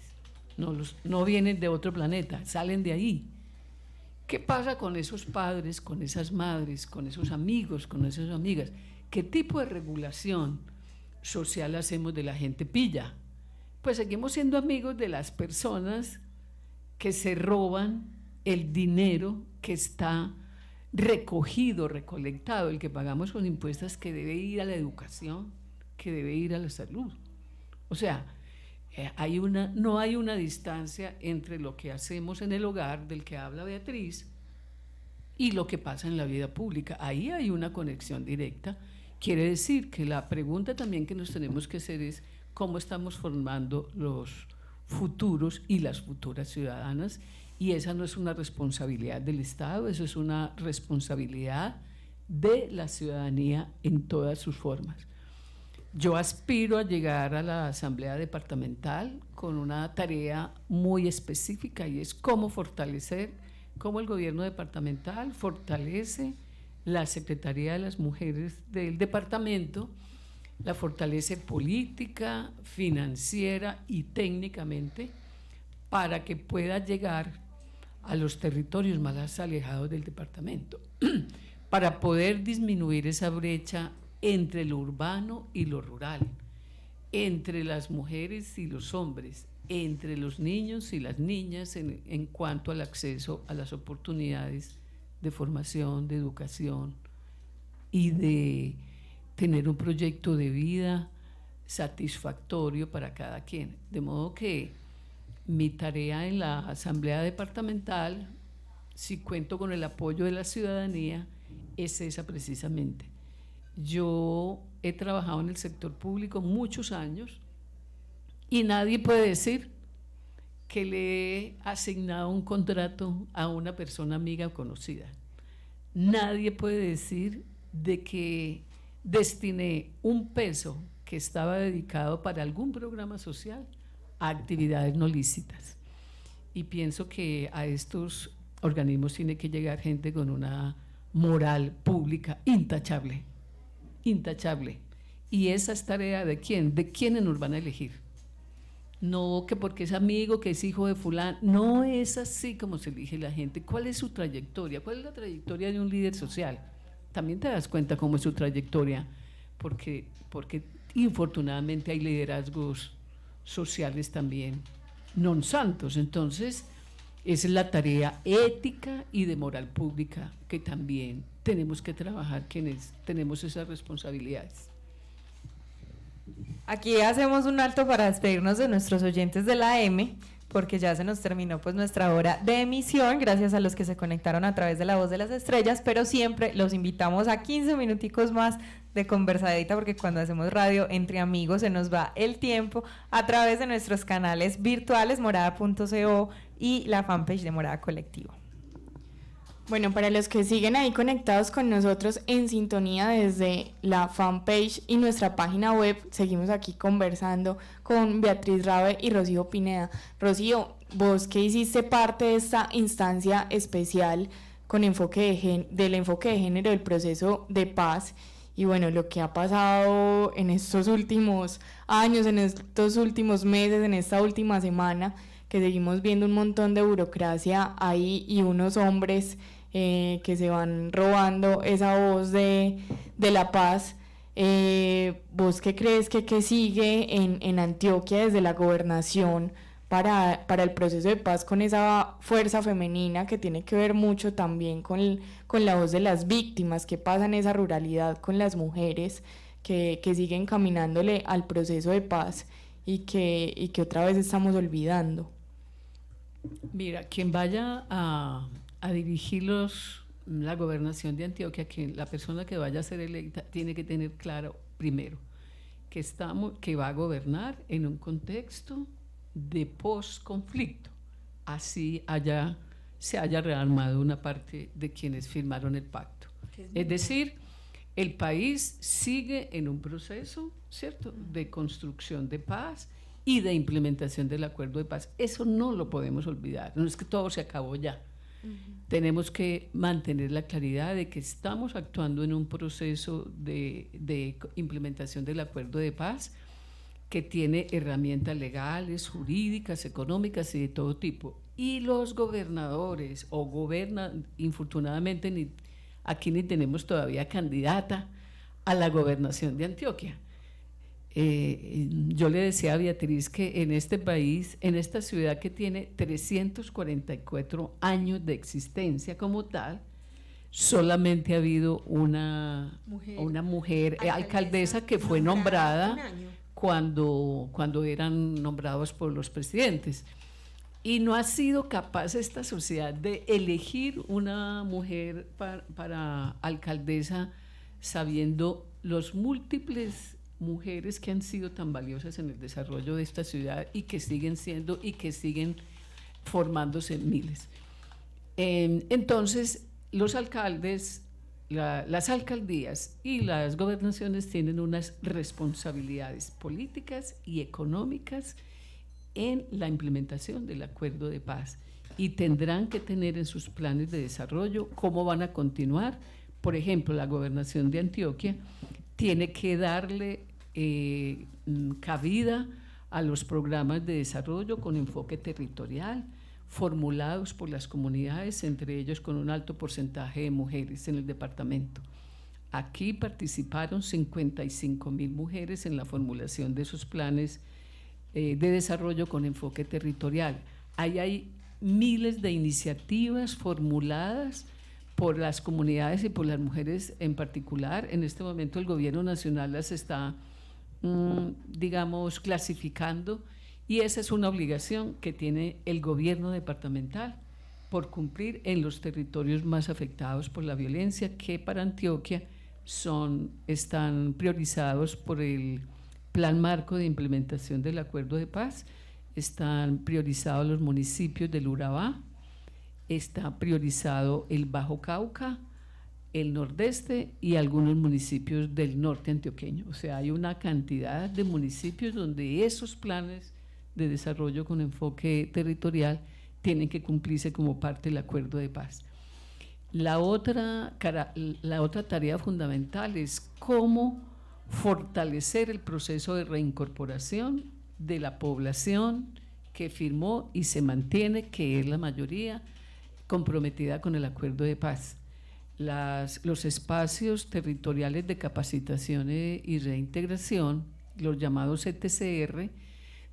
No vienen de otro planeta, salen de ahí. ¿Qué pasa con esos padres, con esas madres, con esos amigos, con esas amigas? ¿Qué tipo de regulación social hacemos de la gente pilla? Pues seguimos siendo amigos de las personas que se roban el dinero que está recogido, recolectado, el que pagamos con impuestos, que debe ir a la educación, que debe ir a la salud. O sea, no hay una distancia entre lo que hacemos en el hogar, del que habla Beatriz, y lo que pasa en la vida pública. Ahí hay una conexión directa. Quiere decir que la pregunta también que nos tenemos que hacer es: ¿cómo estamos formando los futuros y las futuras ciudadanas? Y esa no es una responsabilidad del Estado, eso es una responsabilidad de la ciudadanía en todas sus formas. Yo aspiro a llegar a la Asamblea Departamental con una tarea muy específica, y es cómo el gobierno departamental fortalece la Secretaría de las Mujeres del departamento, la fortalece política, financiera y técnicamente, para que pueda llegar a los territorios más alejados del departamento, para poder disminuir esa brecha entre lo urbano y lo rural, entre las mujeres y los hombres, entre los niños y las niñas en cuanto al acceso a las oportunidades de formación, de educación y de tener un proyecto de vida satisfactorio para cada quien. De modo que mi tarea en la Asamblea Departamental, si cuento con el apoyo de la ciudadanía, es esa precisamente. Yo he trabajado en el sector público muchos años y nadie puede decir que le he asignado un contrato a una persona amiga o conocida. Nadie puede decir de que destiné un peso que estaba dedicado para algún programa social a actividades no lícitas. Y pienso que a estos organismos tiene que llegar gente con una moral pública intachable, intachable. Y esa es tarea de quién, de quiénes nos van a elegir. No que porque es amigo, que es hijo de fulano, no es así como se elige la gente. ¿Cuál es su trayectoria? ¿Cuál es la trayectoria de un líder social? También te das cuenta cómo es su trayectoria, porque infortunadamente hay liderazgos sociales también non santos. Entonces, esa es la tarea ética y de moral pública que también tenemos que trabajar quienes tenemos esas responsabilidades. Aquí hacemos un alto para despedirnos de nuestros oyentes de la M, porque ya se nos terminó pues nuestra hora de emisión, gracias a los que se conectaron a través de La Voz de las Estrellas, pero siempre los invitamos a 15 minuticos más de conversadita, porque cuando hacemos radio entre amigos se nos va el tiempo, a través de nuestros canales virtuales, morada.co y la fanpage de Morada Colectivo. Bueno, para los que siguen ahí conectados con nosotros en sintonía desde la fanpage y nuestra página web, seguimos aquí conversando con Beatriz Rabe y Rocío Pineda. Rocío, vos que hiciste parte de esta instancia especial con del enfoque de género del proceso de paz, y bueno, lo que ha pasado en estos últimos años, en estos últimos meses, en esta última semana, que seguimos viendo un montón de burocracia ahí y unos hombres que se van robando esa voz de la paz. ¿Vos qué crees que sigue en Antioquia desde la gobernación para el proceso de paz, con esa fuerza femenina que tiene que ver mucho también con la voz de las víctimas? ¿Qué pasa en esa ruralidad con las mujeres que siguen caminándole al proceso de paz y que otra vez estamos olvidando? Mira, quien vaya a dirigir la gobernación de Antioquia, la persona que vaya a ser electa, tiene que tener claro, primero, que va a gobernar en un contexto de post-conflicto, así se haya rearmado una parte de quienes firmaron el pacto. Es decir, el país sigue en un proceso, ¿cierto?, de construcción de paz y de implementación del acuerdo de paz. Eso no lo podemos olvidar, no es que todo se acabó ya. Tenemos que mantener la claridad de que estamos actuando en un proceso de implementación del acuerdo de paz que tiene herramientas legales, jurídicas, económicas y de todo tipo. Y los gobernadores, infortunadamente aquí ni tenemos todavía candidata a la gobernación de Antioquia. Yo le decía a Beatriz que en este país, en esta ciudad que tiene 344 años de existencia como tal, solamente ha habido una mujer alcaldesa que fue nombrada cuando eran nombrados por los presidentes. Y no ha sido capaz esta sociedad de elegir una mujer para alcaldesa, sabiendo los múltiples mujeres que han sido tan valiosas en el desarrollo de esta ciudad y que siguen siendo y que siguen formándose miles. Entonces, los alcaldes, las alcaldías y las gobernaciones tienen unas responsabilidades políticas y económicas en la implementación del acuerdo de paz, y tendrán que tener en sus planes de desarrollo cómo van a continuar. Por ejemplo, la gobernación de Antioquia tiene que darle cabida a los programas de desarrollo con enfoque territorial formulados por las comunidades, entre ellos con un alto porcentaje de mujeres en el departamento. Aquí participaron 55.000 mujeres en la formulación de esos planes de desarrollo con enfoque territorial. Ahí hay miles de iniciativas formuladas por las comunidades y por las mujeres en particular. En este momento el gobierno nacional las está, clasificando, y esa es una obligación que tiene el gobierno departamental por cumplir en los territorios más afectados por la violencia, que para Antioquia están priorizados por el Plan Marco de Implementación del Acuerdo de Paz, están priorizados los municipios del Urabá, está priorizado el Bajo Cauca, el Nordeste y algunos municipios del norte antioqueño. O sea, hay una cantidad de municipios donde esos planes de desarrollo con enfoque territorial tienen que cumplirse como parte del acuerdo de paz. La otra tarea fundamental es cómo fortalecer el proceso de reincorporación de la población que firmó y se mantiene, que es la mayoría, comprometida con el acuerdo de paz. Los espacios territoriales de capacitación y reintegración, los llamados ETCR,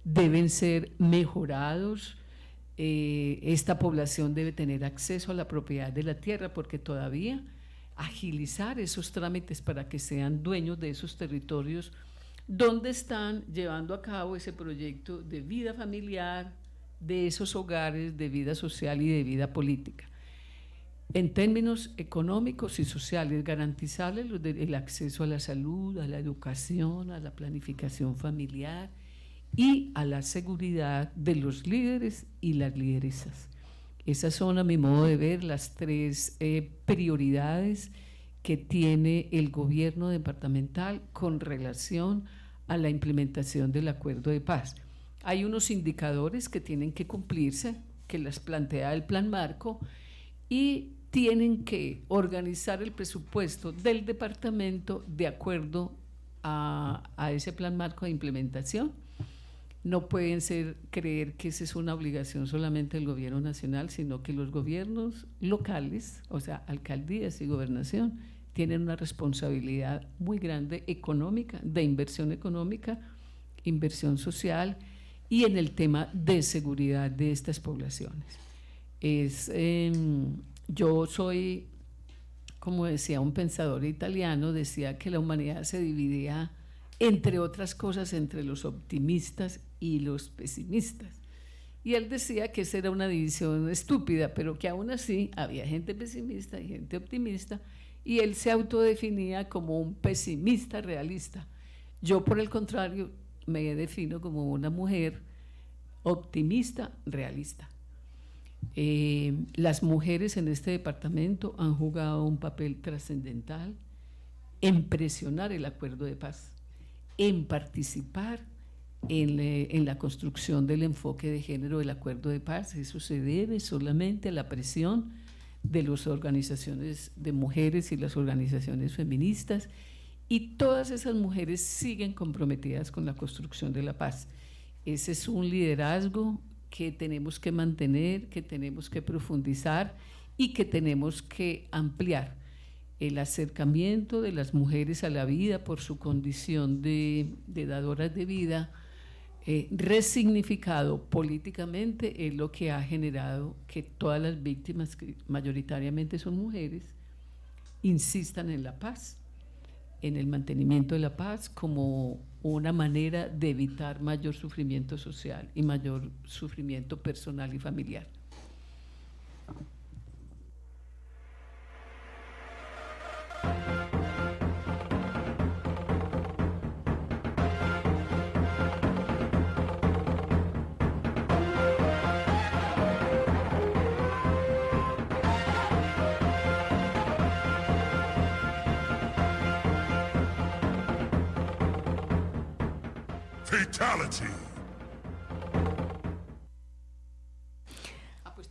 deben ser mejorados. Esta población debe tener acceso a la propiedad de la tierra, porque todavía agilizar esos trámites para que sean dueños de esos territorios donde están llevando a cabo ese proyecto de vida familiar, de esos hogares, de vida social y de vida política. En términos económicos y sociales, garantizarles el acceso a la salud, a la educación, a la planificación familiar y a la seguridad de los líderes y las lideresas. Esas son, a mi modo de ver, las tres prioridades que tiene el gobierno departamental con relación a la implementación del acuerdo de paz. Hay unos indicadores que tienen que cumplirse, que las plantea el Plan Marco, y tienen que organizar el presupuesto del departamento de acuerdo a ese Plan Marco de implementación. No pueden creer que esa es una obligación solamente del gobierno nacional, sino que los gobiernos locales, o sea, alcaldías y gobernación, tienen una responsabilidad muy grande económica, de inversión económica, inversión social y en el tema de seguridad de estas poblaciones. Yo soy, como decía un pensador italiano, decía que la humanidad se dividía, entre otras cosas, entre los optimistas y los pesimistas. Y él decía que esa era una división estúpida, pero que aún así había gente pesimista y gente optimista, y él se autodefinía como un pesimista realista. Yo, por el contrario, me defino como una mujer optimista realista. Las mujeres en este departamento han jugado un papel trascendental en presionar el acuerdo de paz, en participar en la construcción del enfoque de género del acuerdo de paz. Eso se debe solamente a la presión de las organizaciones de mujeres y las organizaciones feministas, y todas esas mujeres siguen comprometidas con la construcción de la paz. Ese es un liderazgo que tenemos que mantener, que tenemos que profundizar y que tenemos que ampliar. El acercamiento de las mujeres a la vida por su condición de dadoras de vida, resignificado políticamente, es lo que ha generado que todas las víctimas, que mayoritariamente son mujeres, insistan en la paz, en el mantenimiento de la paz como una manera de evitar mayor sufrimiento social y mayor sufrimiento personal y familiar. Fatality.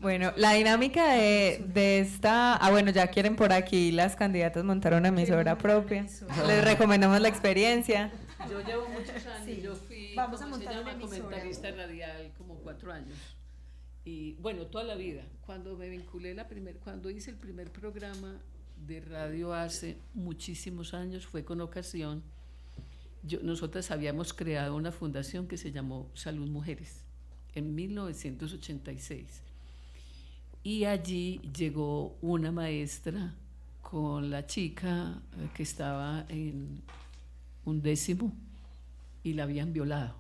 Bueno, la dinámica de esta... bueno, ya quieren por aquí las candidatas montar una emisora propia. Les recomendamos la experiencia. Yo llevo muchos años, Sí. yo fui Vamos a montar una comentarista radial como 4 años. Y bueno, toda la vida. Cuando me vinculé cuando hice el primer programa de radio hace muchísimos años, fue con ocasión. Nosotras habíamos creado una fundación que se llamó Salud Mujeres en 1986. Y allí llegó una maestra con la chica que estaba en 11º y la habían violado.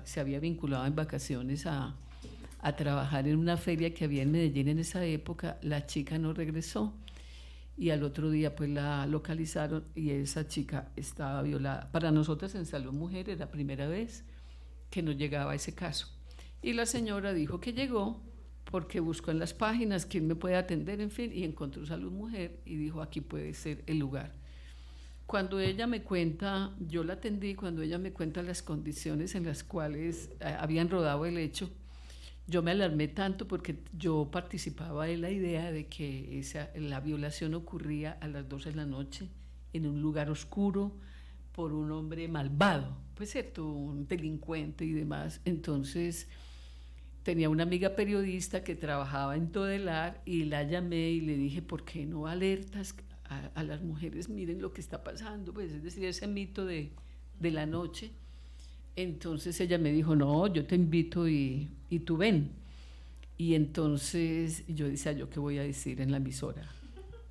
Se había vinculado en vacaciones a trabajar en una feria que había en Medellín en esa época. La chica no regresó y al otro día pues la localizaron y esa chica estaba violada. Para nosotros en Salud Mujer era la primera vez que no llegaba a ese caso. Y la señora dijo que llegó porque buscó en las páginas quién me puede atender, en fin, y encontró Salud Mujer y dijo, aquí puede ser el lugar. Cuando ella me cuenta, yo la atendí, cuando ella me cuenta las condiciones en las cuales habían rodado el hecho, yo me alarmé tanto porque yo participaba en la idea de que la violación ocurría a las 12 de la noche en un lugar oscuro por un hombre malvado, pues cierto, un delincuente y demás. Entonces tenía una amiga periodista que trabajaba en Todelar y la llamé y le dije, ¿por qué no alertas a las mujeres? Miren lo que está pasando, pues es decir, ese mito de la noche. Entonces ella me dijo, no, yo te invito y tú ven. Y entonces yo decía, ¿yo qué voy a decir en la emisora?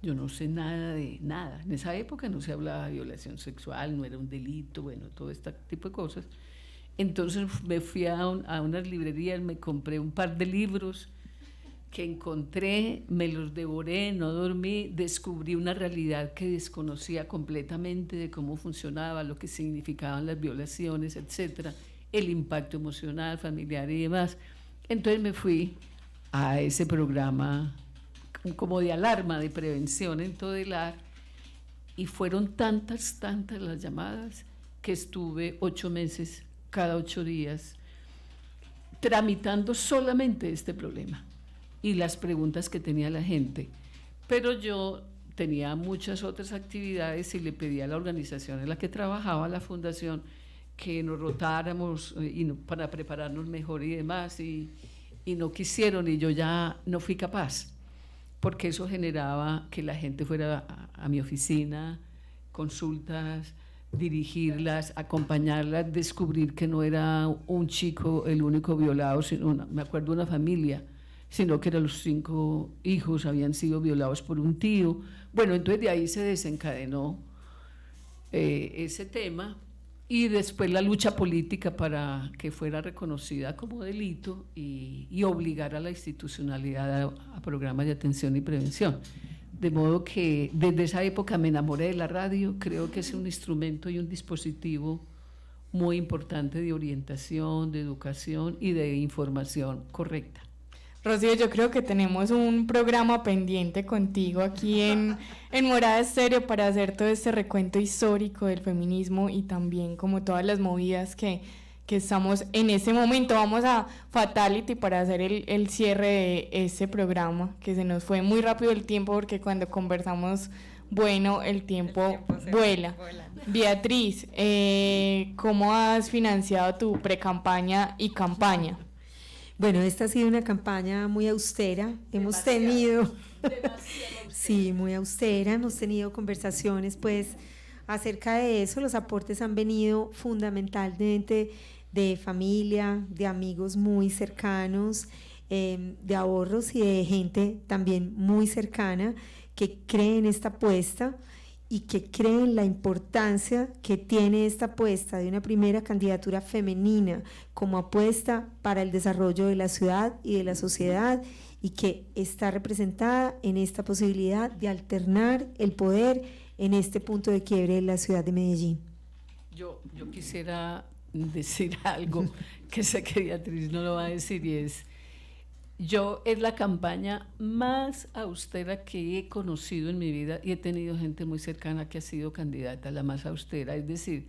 Yo no sé nada de nada. En esa época no se hablaba de violación sexual, no era un delito, bueno, todo este tipo de cosas. Entonces me fui a unas librerías, me compré un par de libros que encontré, me los devoré, no dormí, descubrí una realidad que desconocía completamente de cómo funcionaba, lo que significaban las violaciones, etcétera, el impacto emocional, familiar y demás. Entonces me fui a ese programa como de alarma, de prevención en Todelar, y fueron tantas las llamadas que estuve 8 meses, cada 8 días, tramitando solamente este problema y las preguntas que tenía la gente. Pero yo tenía muchas otras actividades y le pedí a la organización en la que trabajaba, la fundación, que nos rotáramos para prepararnos mejor y demás, y no quisieron, y yo ya no fui capaz, porque eso generaba que la gente fuera a mi oficina, consultas, dirigirlas, acompañarlas, descubrir que no era un chico el único violado, sino me acuerdo una familia, sino que eran los 5 hijos habían sido violados por un tío. Bueno, entonces de ahí se desencadenó ese tema, y después la lucha política para que fuera reconocida como delito y obligar a la institucionalidad a programas de atención y prevención. De modo que desde esa época me enamoré de la radio. Creo que es un instrumento y un dispositivo muy importante de orientación, de educación y de información correcta. Rocío, yo creo que tenemos un programa pendiente contigo aquí en Morada Estéreo para hacer todo este recuento histórico del feminismo y también como todas las movidas que estamos en este momento. Vamos a Fatality para hacer el cierre de este programa, que se nos fue muy rápido el tiempo porque cuando conversamos, bueno, el tiempo vuela. Beatriz, ¿cómo has financiado tu precampaña y campaña? Bueno, esta ha sido una campaña muy austera. Hemos tenido, sí, muy austera. Hemos tenido conversaciones, pues, acerca de eso. Los aportes han venido fundamentalmente de familia, de amigos muy cercanos, de ahorros y de gente también muy cercana que cree en esta apuesta y que cree en la importancia que tiene esta apuesta de una primera candidatura femenina como apuesta para el desarrollo de la ciudad y de la sociedad, y que está representada en esta posibilidad de alternar el poder en este punto de quiebre de la ciudad de Medellín. Yo quisiera decir algo que sé que Beatriz no lo va a decir, y es la campaña más austera que he conocido en mi vida, y he tenido gente muy cercana que ha sido candidata, la más austera. Es decir,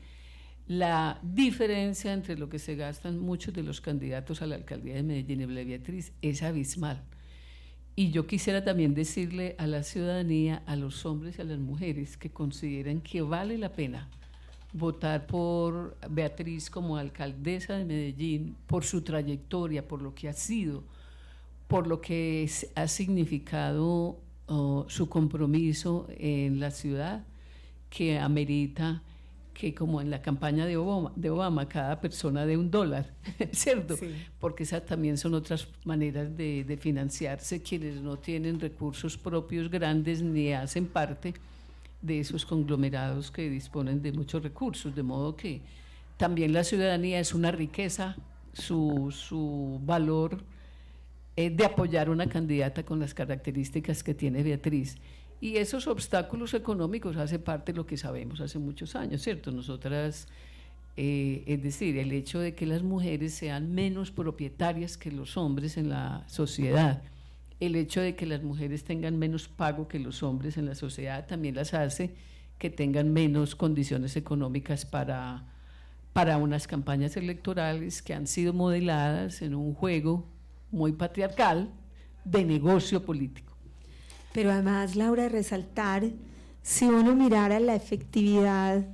la diferencia entre lo que se gastan muchos de los candidatos a la alcaldía de Medellín y la Beatriz es abismal. Y yo quisiera también decirle a la ciudadanía, a los hombres y a las mujeres que consideren que vale la pena votar por Beatriz como alcaldesa de Medellín, por su trayectoria, por lo que ha sido, por lo que ha significado su compromiso en la ciudad, que amerita que, como en la campaña de Obama, cada persona dé $1, ¿cierto? Sí. Porque esas también son otras maneras de financiarse quienes no tienen recursos propios grandes ni hacen parte de esos conglomerados que disponen de muchos recursos, de modo que también la ciudadanía es una riqueza, su valor de apoyar una candidata con las características que tiene Beatriz. Y esos obstáculos económicos hace parte de lo que sabemos hace muchos años, ¿cierto? Nosotras Es decir, el hecho de que las mujeres sean menos propietarias que los hombres en la sociedad, el hecho de que las mujeres tengan menos pago que los hombres en la sociedad también las hace que tengan menos condiciones económicas para unas campañas electorales que han sido modeladas en un juego muy patriarcal de negocio político. Pero además, Laura, resaltar, si uno mirara la efectividad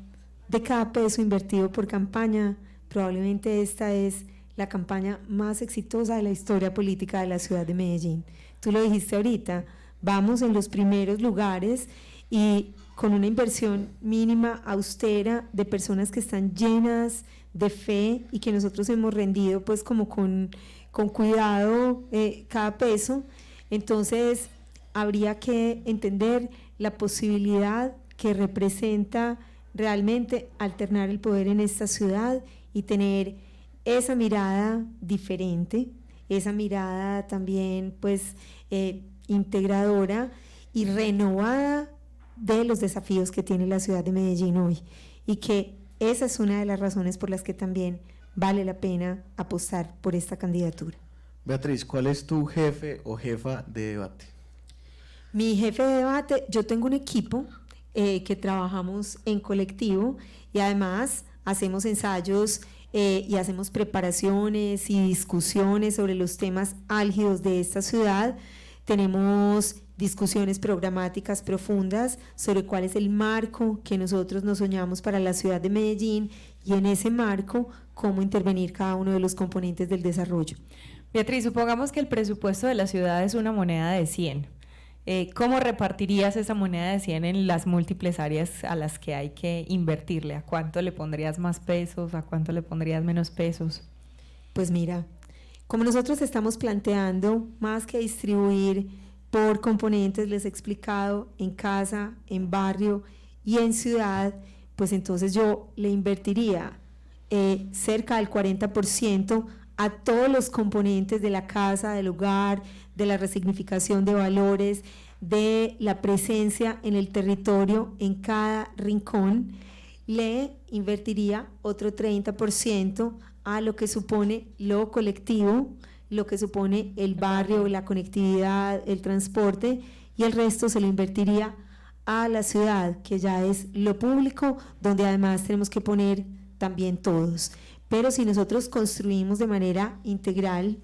de cada peso invertido por campaña, probablemente esta es la campaña más exitosa de la historia política de la ciudad de Medellín. Tú lo dijiste ahorita, vamos en los primeros lugares y con una inversión mínima, austera, de personas que están llenas de fe y que nosotros hemos rendido pues como con cuidado cada peso. Entonces habría que entender la posibilidad que representa realmente alternar el poder en esta ciudad y tener esa mirada diferente, esa mirada también pues integradora y renovada de los desafíos que tiene la ciudad de Medellín hoy, y que esa es una de las razones por las que también vale la pena apostar por esta candidatura. Beatriz, ¿cuál es tu jefe o jefa de debate? Mi jefe de debate, yo tengo un equipo que trabajamos en colectivo y además hacemos ensayos y hacemos preparaciones y discusiones sobre los temas álgidos de esta ciudad. Tenemos discusiones programáticas profundas sobre cuál es el marco que nosotros nos soñamos para la ciudad de Medellín y en ese marco cómo intervenir cada uno de los componentes del desarrollo. Beatriz, supongamos que el presupuesto de la ciudad es una moneda de 100. ¿Cómo repartirías esa moneda de 100 en las múltiples áreas a las que hay que invertirle? ¿A cuánto le pondrías más pesos? ¿A cuánto le pondrías menos pesos? Pues mira, como nosotros estamos planteando más que distribuir por componentes, les he explicado, en casa, en barrio y en ciudad, pues entonces yo le invertiría cerca del 40% a todos los componentes de la casa, del hogar, de la resignificación de valores, de la presencia en el territorio, en cada rincón. Le invertiría otro 30% a lo que supone lo colectivo, lo que supone el barrio, la conectividad, el transporte, y el resto se lo invertiría a la ciudad, que ya es lo público, donde además tenemos que poner también todos. Pero si nosotros construimos de manera integral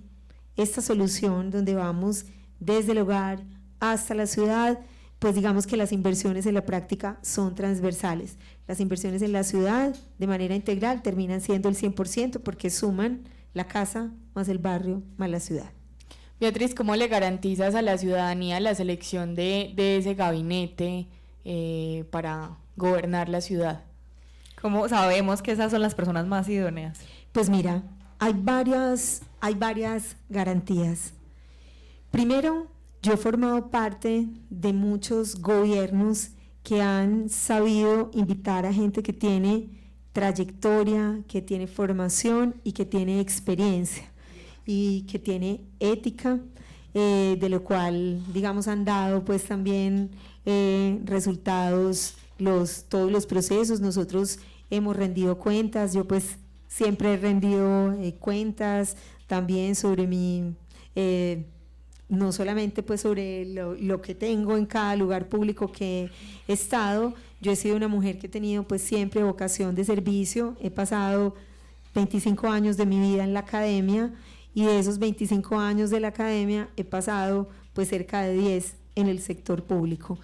esta solución donde vamos desde el hogar hasta la ciudad, pues digamos que las inversiones en la práctica son transversales. Las inversiones en la ciudad de manera integral terminan siendo el 100% porque suman la casa más el barrio más la ciudad. Beatriz, ¿cómo le garantizas a la ciudadanía la selección de ese gabinete para gobernar la ciudad? ¿Cómo sabemos que esas son las personas más idóneas? Pues mira, hay varias garantías. Primero, yo he formado parte de muchos gobiernos que han sabido invitar a gente que tiene trayectoria, que tiene formación y que tiene experiencia y que tiene ética, de lo cual, digamos, han dado pues también resultados todos los procesos. Nosotros hemos rendido cuentas, yo pues siempre he rendido cuentas también sobre mi, no solamente pues sobre lo que tengo en cada lugar público que he estado. Yo he sido una mujer que he tenido pues siempre vocación de servicio, he pasado 25 años de mi vida en la academia y de esos 25 años de la academia he pasado pues cerca de 10 en el sector público.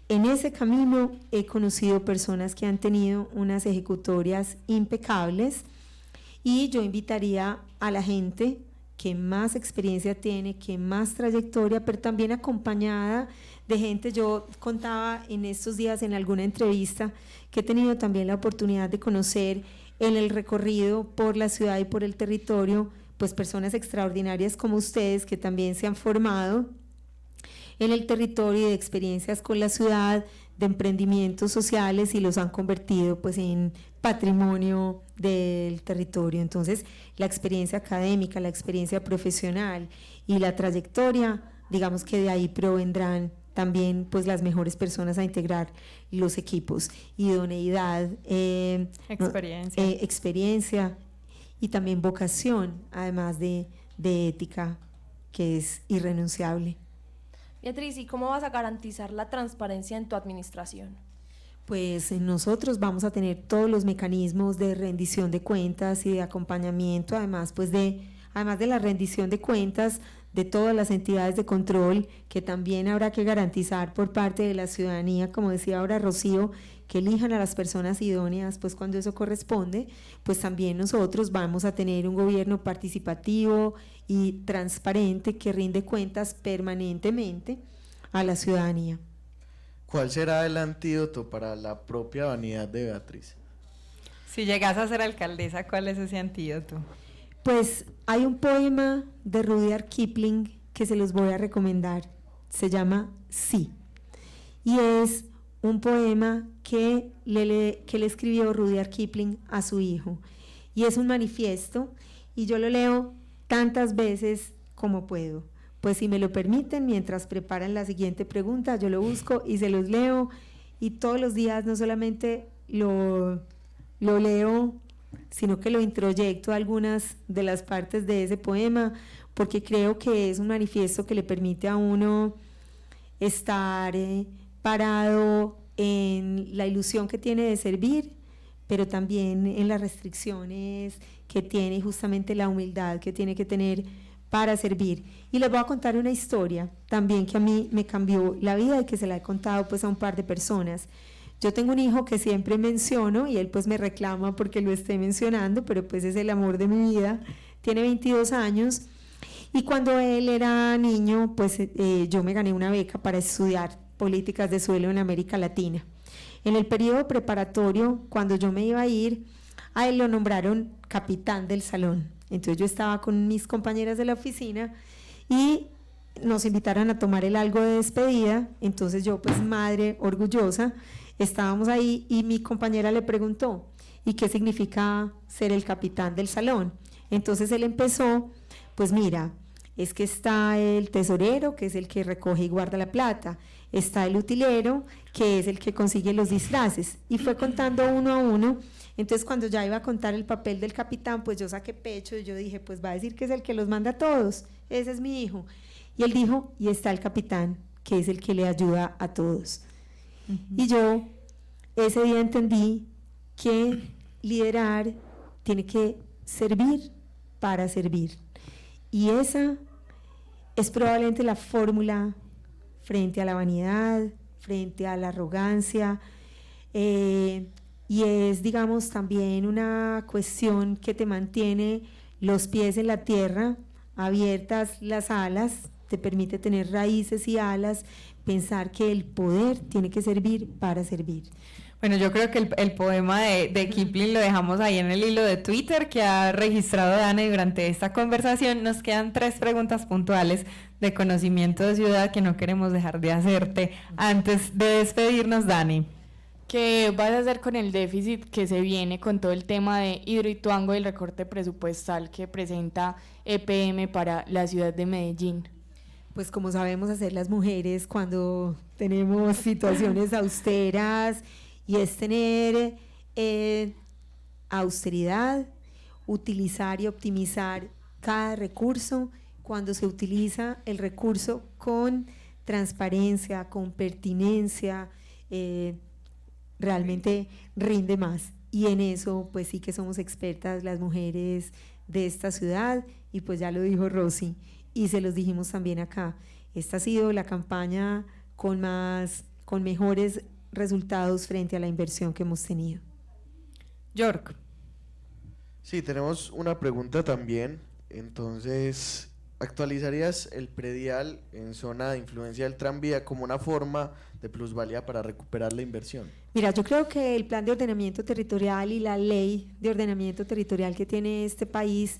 En ese camino he conocido personas que han tenido unas ejecutorias impecables y yo invitaría a la gente que más experiencia tiene, que más trayectoria, pero también acompañada de gente. Yo contaba en estos días en alguna entrevista que he tenido también la oportunidad de conocer en el recorrido por la ciudad y por el territorio, pues personas extraordinarias como ustedes que también se han formado en el territorio y de experiencias con la ciudad, de emprendimientos sociales y los han convertido pues en patrimonio del territorio. Entonces, la experiencia académica, la experiencia profesional y la trayectoria, digamos que de ahí provendrán también pues las mejores personas a integrar los equipos, idoneidad, experiencia y también vocación, además de ética, que es irrenunciable. Beatriz, ¿y cómo vas a garantizar la transparencia en tu administración? Pues nosotros vamos a tener todos los mecanismos de rendición de cuentas y de acompañamiento, además de la rendición de cuentas de todas las entidades de control, que también habrá que garantizar por parte de la ciudadanía, como decía ahora Rocío, que elijan a las personas idóneas, pues cuando eso corresponde, pues también nosotros vamos a tener un gobierno participativo y transparente que rinde cuentas permanentemente a la ciudadanía. ¿Cuál será el antídoto para la propia vanidad de Beatriz? Si llegas a ser alcaldesa, ¿cuál es ese antídoto? Pues hay un poema de Rudyard Kipling que se los voy a recomendar, se llama Sí, y es un poema que le escribió Rudyard Kipling a su hijo, y es un manifiesto, y yo lo leo tantas veces como puedo. Pues si me lo permiten, mientras preparan la siguiente pregunta, yo lo busco y se los leo, y todos los días no solamente lo leo, sino que lo introyecto a algunas de las partes de ese poema, porque creo que es un manifiesto que le permite a uno estar parado en la ilusión que tiene de servir, pero también en las restricciones que tiene, justamente la humildad que tiene que tener para servir. Y les voy a contar una historia también que a mí me cambió la vida y que se la he contado pues a un par de personas. Yo tengo un hijo que siempre menciono y él pues me reclama porque lo esté mencionando, pero pues es el amor de mi vida. Tiene 22 años y cuando él era niño pues yo me gané una beca para estudiar políticas de suelo en América Latina. En el periodo preparatorio, cuando yo me iba a ir, a él lo nombraron capitán del salón. Entonces yo estaba con mis compañeras de la oficina y nos invitaron a tomar el algo de despedida. Entonces yo pues madre orgullosa, estábamos ahí y mi compañera le preguntó, ¿y qué significa ser el capitán del salón? Entonces él empezó, pues mira, es que está el tesorero, que es el que recoge y guarda la plata, está el utilero, que es el que consigue los disfraces, y fue contando uno a uno. Entonces cuando ya iba a contar el papel del capitán, pues yo saqué pecho y yo dije, pues va a decir que es el que los manda a todos, ese es mi hijo. Y él dijo, y está el capitán, que es el que le ayuda a todos. Y yo ese día entendí que liderar tiene que servir para servir. Y esa es probablemente la fórmula frente a la vanidad, frente a la arrogancia, y es, digamos, también una cuestión que te mantiene los pies en la tierra, abiertas las alas, te permite tener raíces y alas, pensar que el poder tiene que servir para servir. Bueno, yo creo que el poema de Kipling lo dejamos ahí en el hilo de Twitter que ha registrado Dana, y durante esta conversación nos quedan 3 preguntas puntuales de conocimiento de ciudad que no queremos dejar de hacerte antes de despedirnos, Dani. ¿Qué vas a hacer con el déficit que se viene con todo el tema de Hidroituango y el recorte presupuestal que presenta EPM para la ciudad de Medellín? Pues como sabemos hacer las mujeres cuando tenemos situaciones austeras, y es tener austeridad, utilizar y optimizar cada recurso. Cuando se utiliza el recurso con transparencia, con pertinencia, realmente rinde más, y en eso pues sí que somos expertas las mujeres de esta ciudad, y pues ya lo dijo Rosy y se los dijimos también acá, esta ha sido la campaña con mejores resultados frente a la inversión que hemos tenido. York. Sí, tenemos una pregunta también. Entonces, ¿actualizarías el predial en zona de influencia del tranvía como una forma de plusvalía para recuperar la inversión? Mira, yo creo que el plan de ordenamiento territorial y la ley de ordenamiento territorial que tiene este país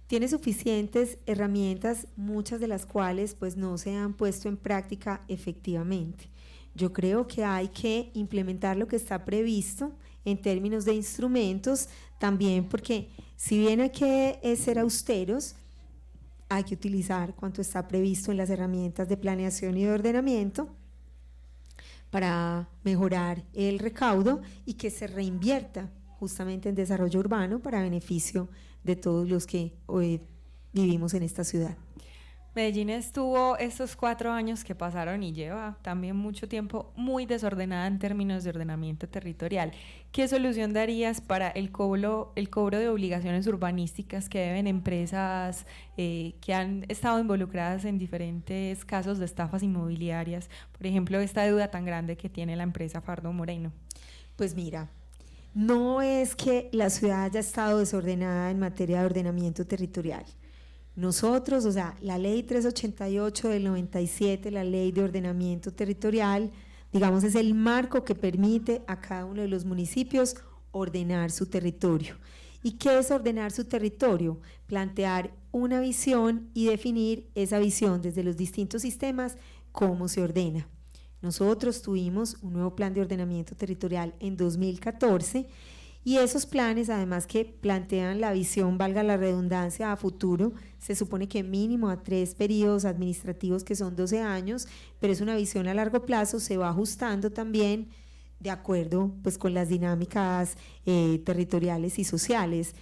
tiene suficientes herramientas, muchas de las cuales pues no se han puesto en práctica efectivamente. Yo creo que hay que implementar lo que está previsto en términos de instrumentos, también porque si bien hay que ser austeros, hay que utilizar cuanto está previsto en las herramientas de planeación y de ordenamiento, para mejorar el recaudo y que se reinvierta justamente en desarrollo urbano para beneficio de todos los que hoy vivimos en esta ciudad. Medellín estuvo estos 4 años que pasaron y lleva también mucho tiempo muy desordenada en términos de ordenamiento territorial. ¿Qué solución darías para el cobro de obligaciones urbanísticas que deben empresas que han estado involucradas en diferentes casos de estafas inmobiliarias? Por ejemplo, esta deuda tan grande que tiene la empresa Fardo Moreno. Pues mira, no es que la ciudad haya estado desordenada en materia de ordenamiento territorial. Nosotros, o sea, la ley 388 del 97, la ley de ordenamiento territorial, digamos, es el marco que permite a cada uno de los municipios ordenar su territorio. ¿Y qué es ordenar su territorio? Plantear una visión y definir esa visión desde los distintos sistemas, cómo se ordena. Nosotros tuvimos un nuevo plan de ordenamiento territorial en 2014 y esos planes, además que plantean la visión, valga la redundancia, a futuro, se supone que mínimo a 3 periodos administrativos que son 12 años, pero es una visión a largo plazo, se va ajustando también de acuerdo pues con las dinámicas territoriales y sociales.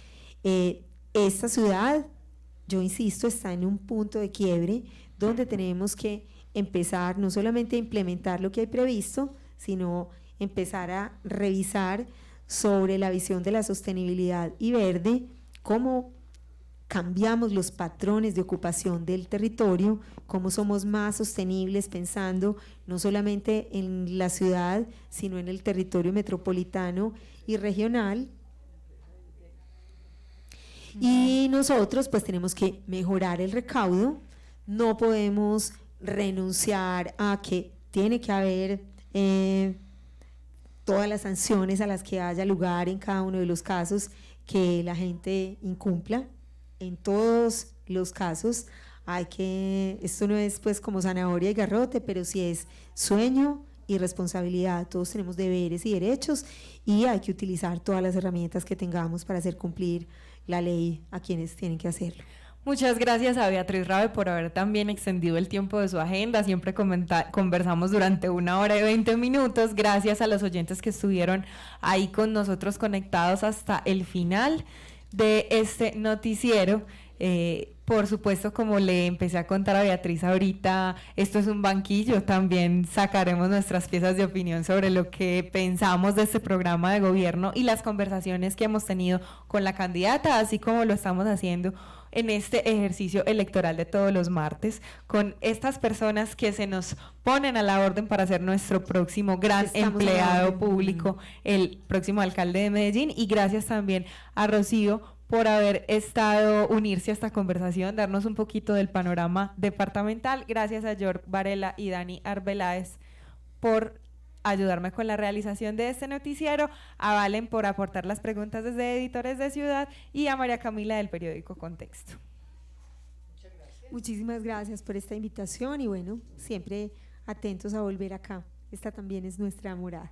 Esta ciudad, yo insisto, está en un punto de quiebre donde tenemos que empezar no solamente a implementar lo que hay previsto, sino empezar a revisar sobre la visión de la sostenibilidad y verde, cómo cambiamos los patrones de ocupación del territorio, cómo somos más sostenibles pensando no solamente en la ciudad, sino en el territorio metropolitano y regional. Y nosotros pues tenemos que mejorar el recaudo, no podemos renunciar a que tiene que haber todas las sanciones a las que haya lugar en cada uno de los casos que la gente incumpla. En todos los casos hay que, esto no es pues como zanahoria y garrote, pero sí es sueño y responsabilidad. Todos tenemos deberes y derechos y hay que utilizar todas las herramientas que tengamos para hacer cumplir la ley a quienes tienen que hacerlo. Muchas gracias a Beatriz Rabe por haber también extendido el tiempo de su agenda. Siempre conversamos durante 1 hora y 20 minutos. Gracias a los oyentes que estuvieron ahí con nosotros conectados hasta el final de este noticiero. Por supuesto, como le empecé a contar a Beatriz ahorita, esto es un banquillo, también sacaremos nuestras piezas de opinión sobre lo que pensamos de este programa de gobierno y las conversaciones que hemos tenido con la candidata, así como lo estamos haciendo en este ejercicio electoral de todos los martes, con estas personas que se nos ponen a la orden para ser nuestro próximo gran empleado público, el próximo alcalde de Medellín, y gracias también a Rocío por haber unirse a esta conversación, darnos un poquito del panorama departamental. Gracias a York Varela y Dani Arbeláez por ayudarme con la realización de este noticiero, a Valen por aportar las preguntas desde Editores de Ciudad y a María Camila del periódico Contexto. Muchas gracias. Muchísimas gracias por esta invitación y bueno, siempre atentos a volver acá. Esta también es nuestra morada.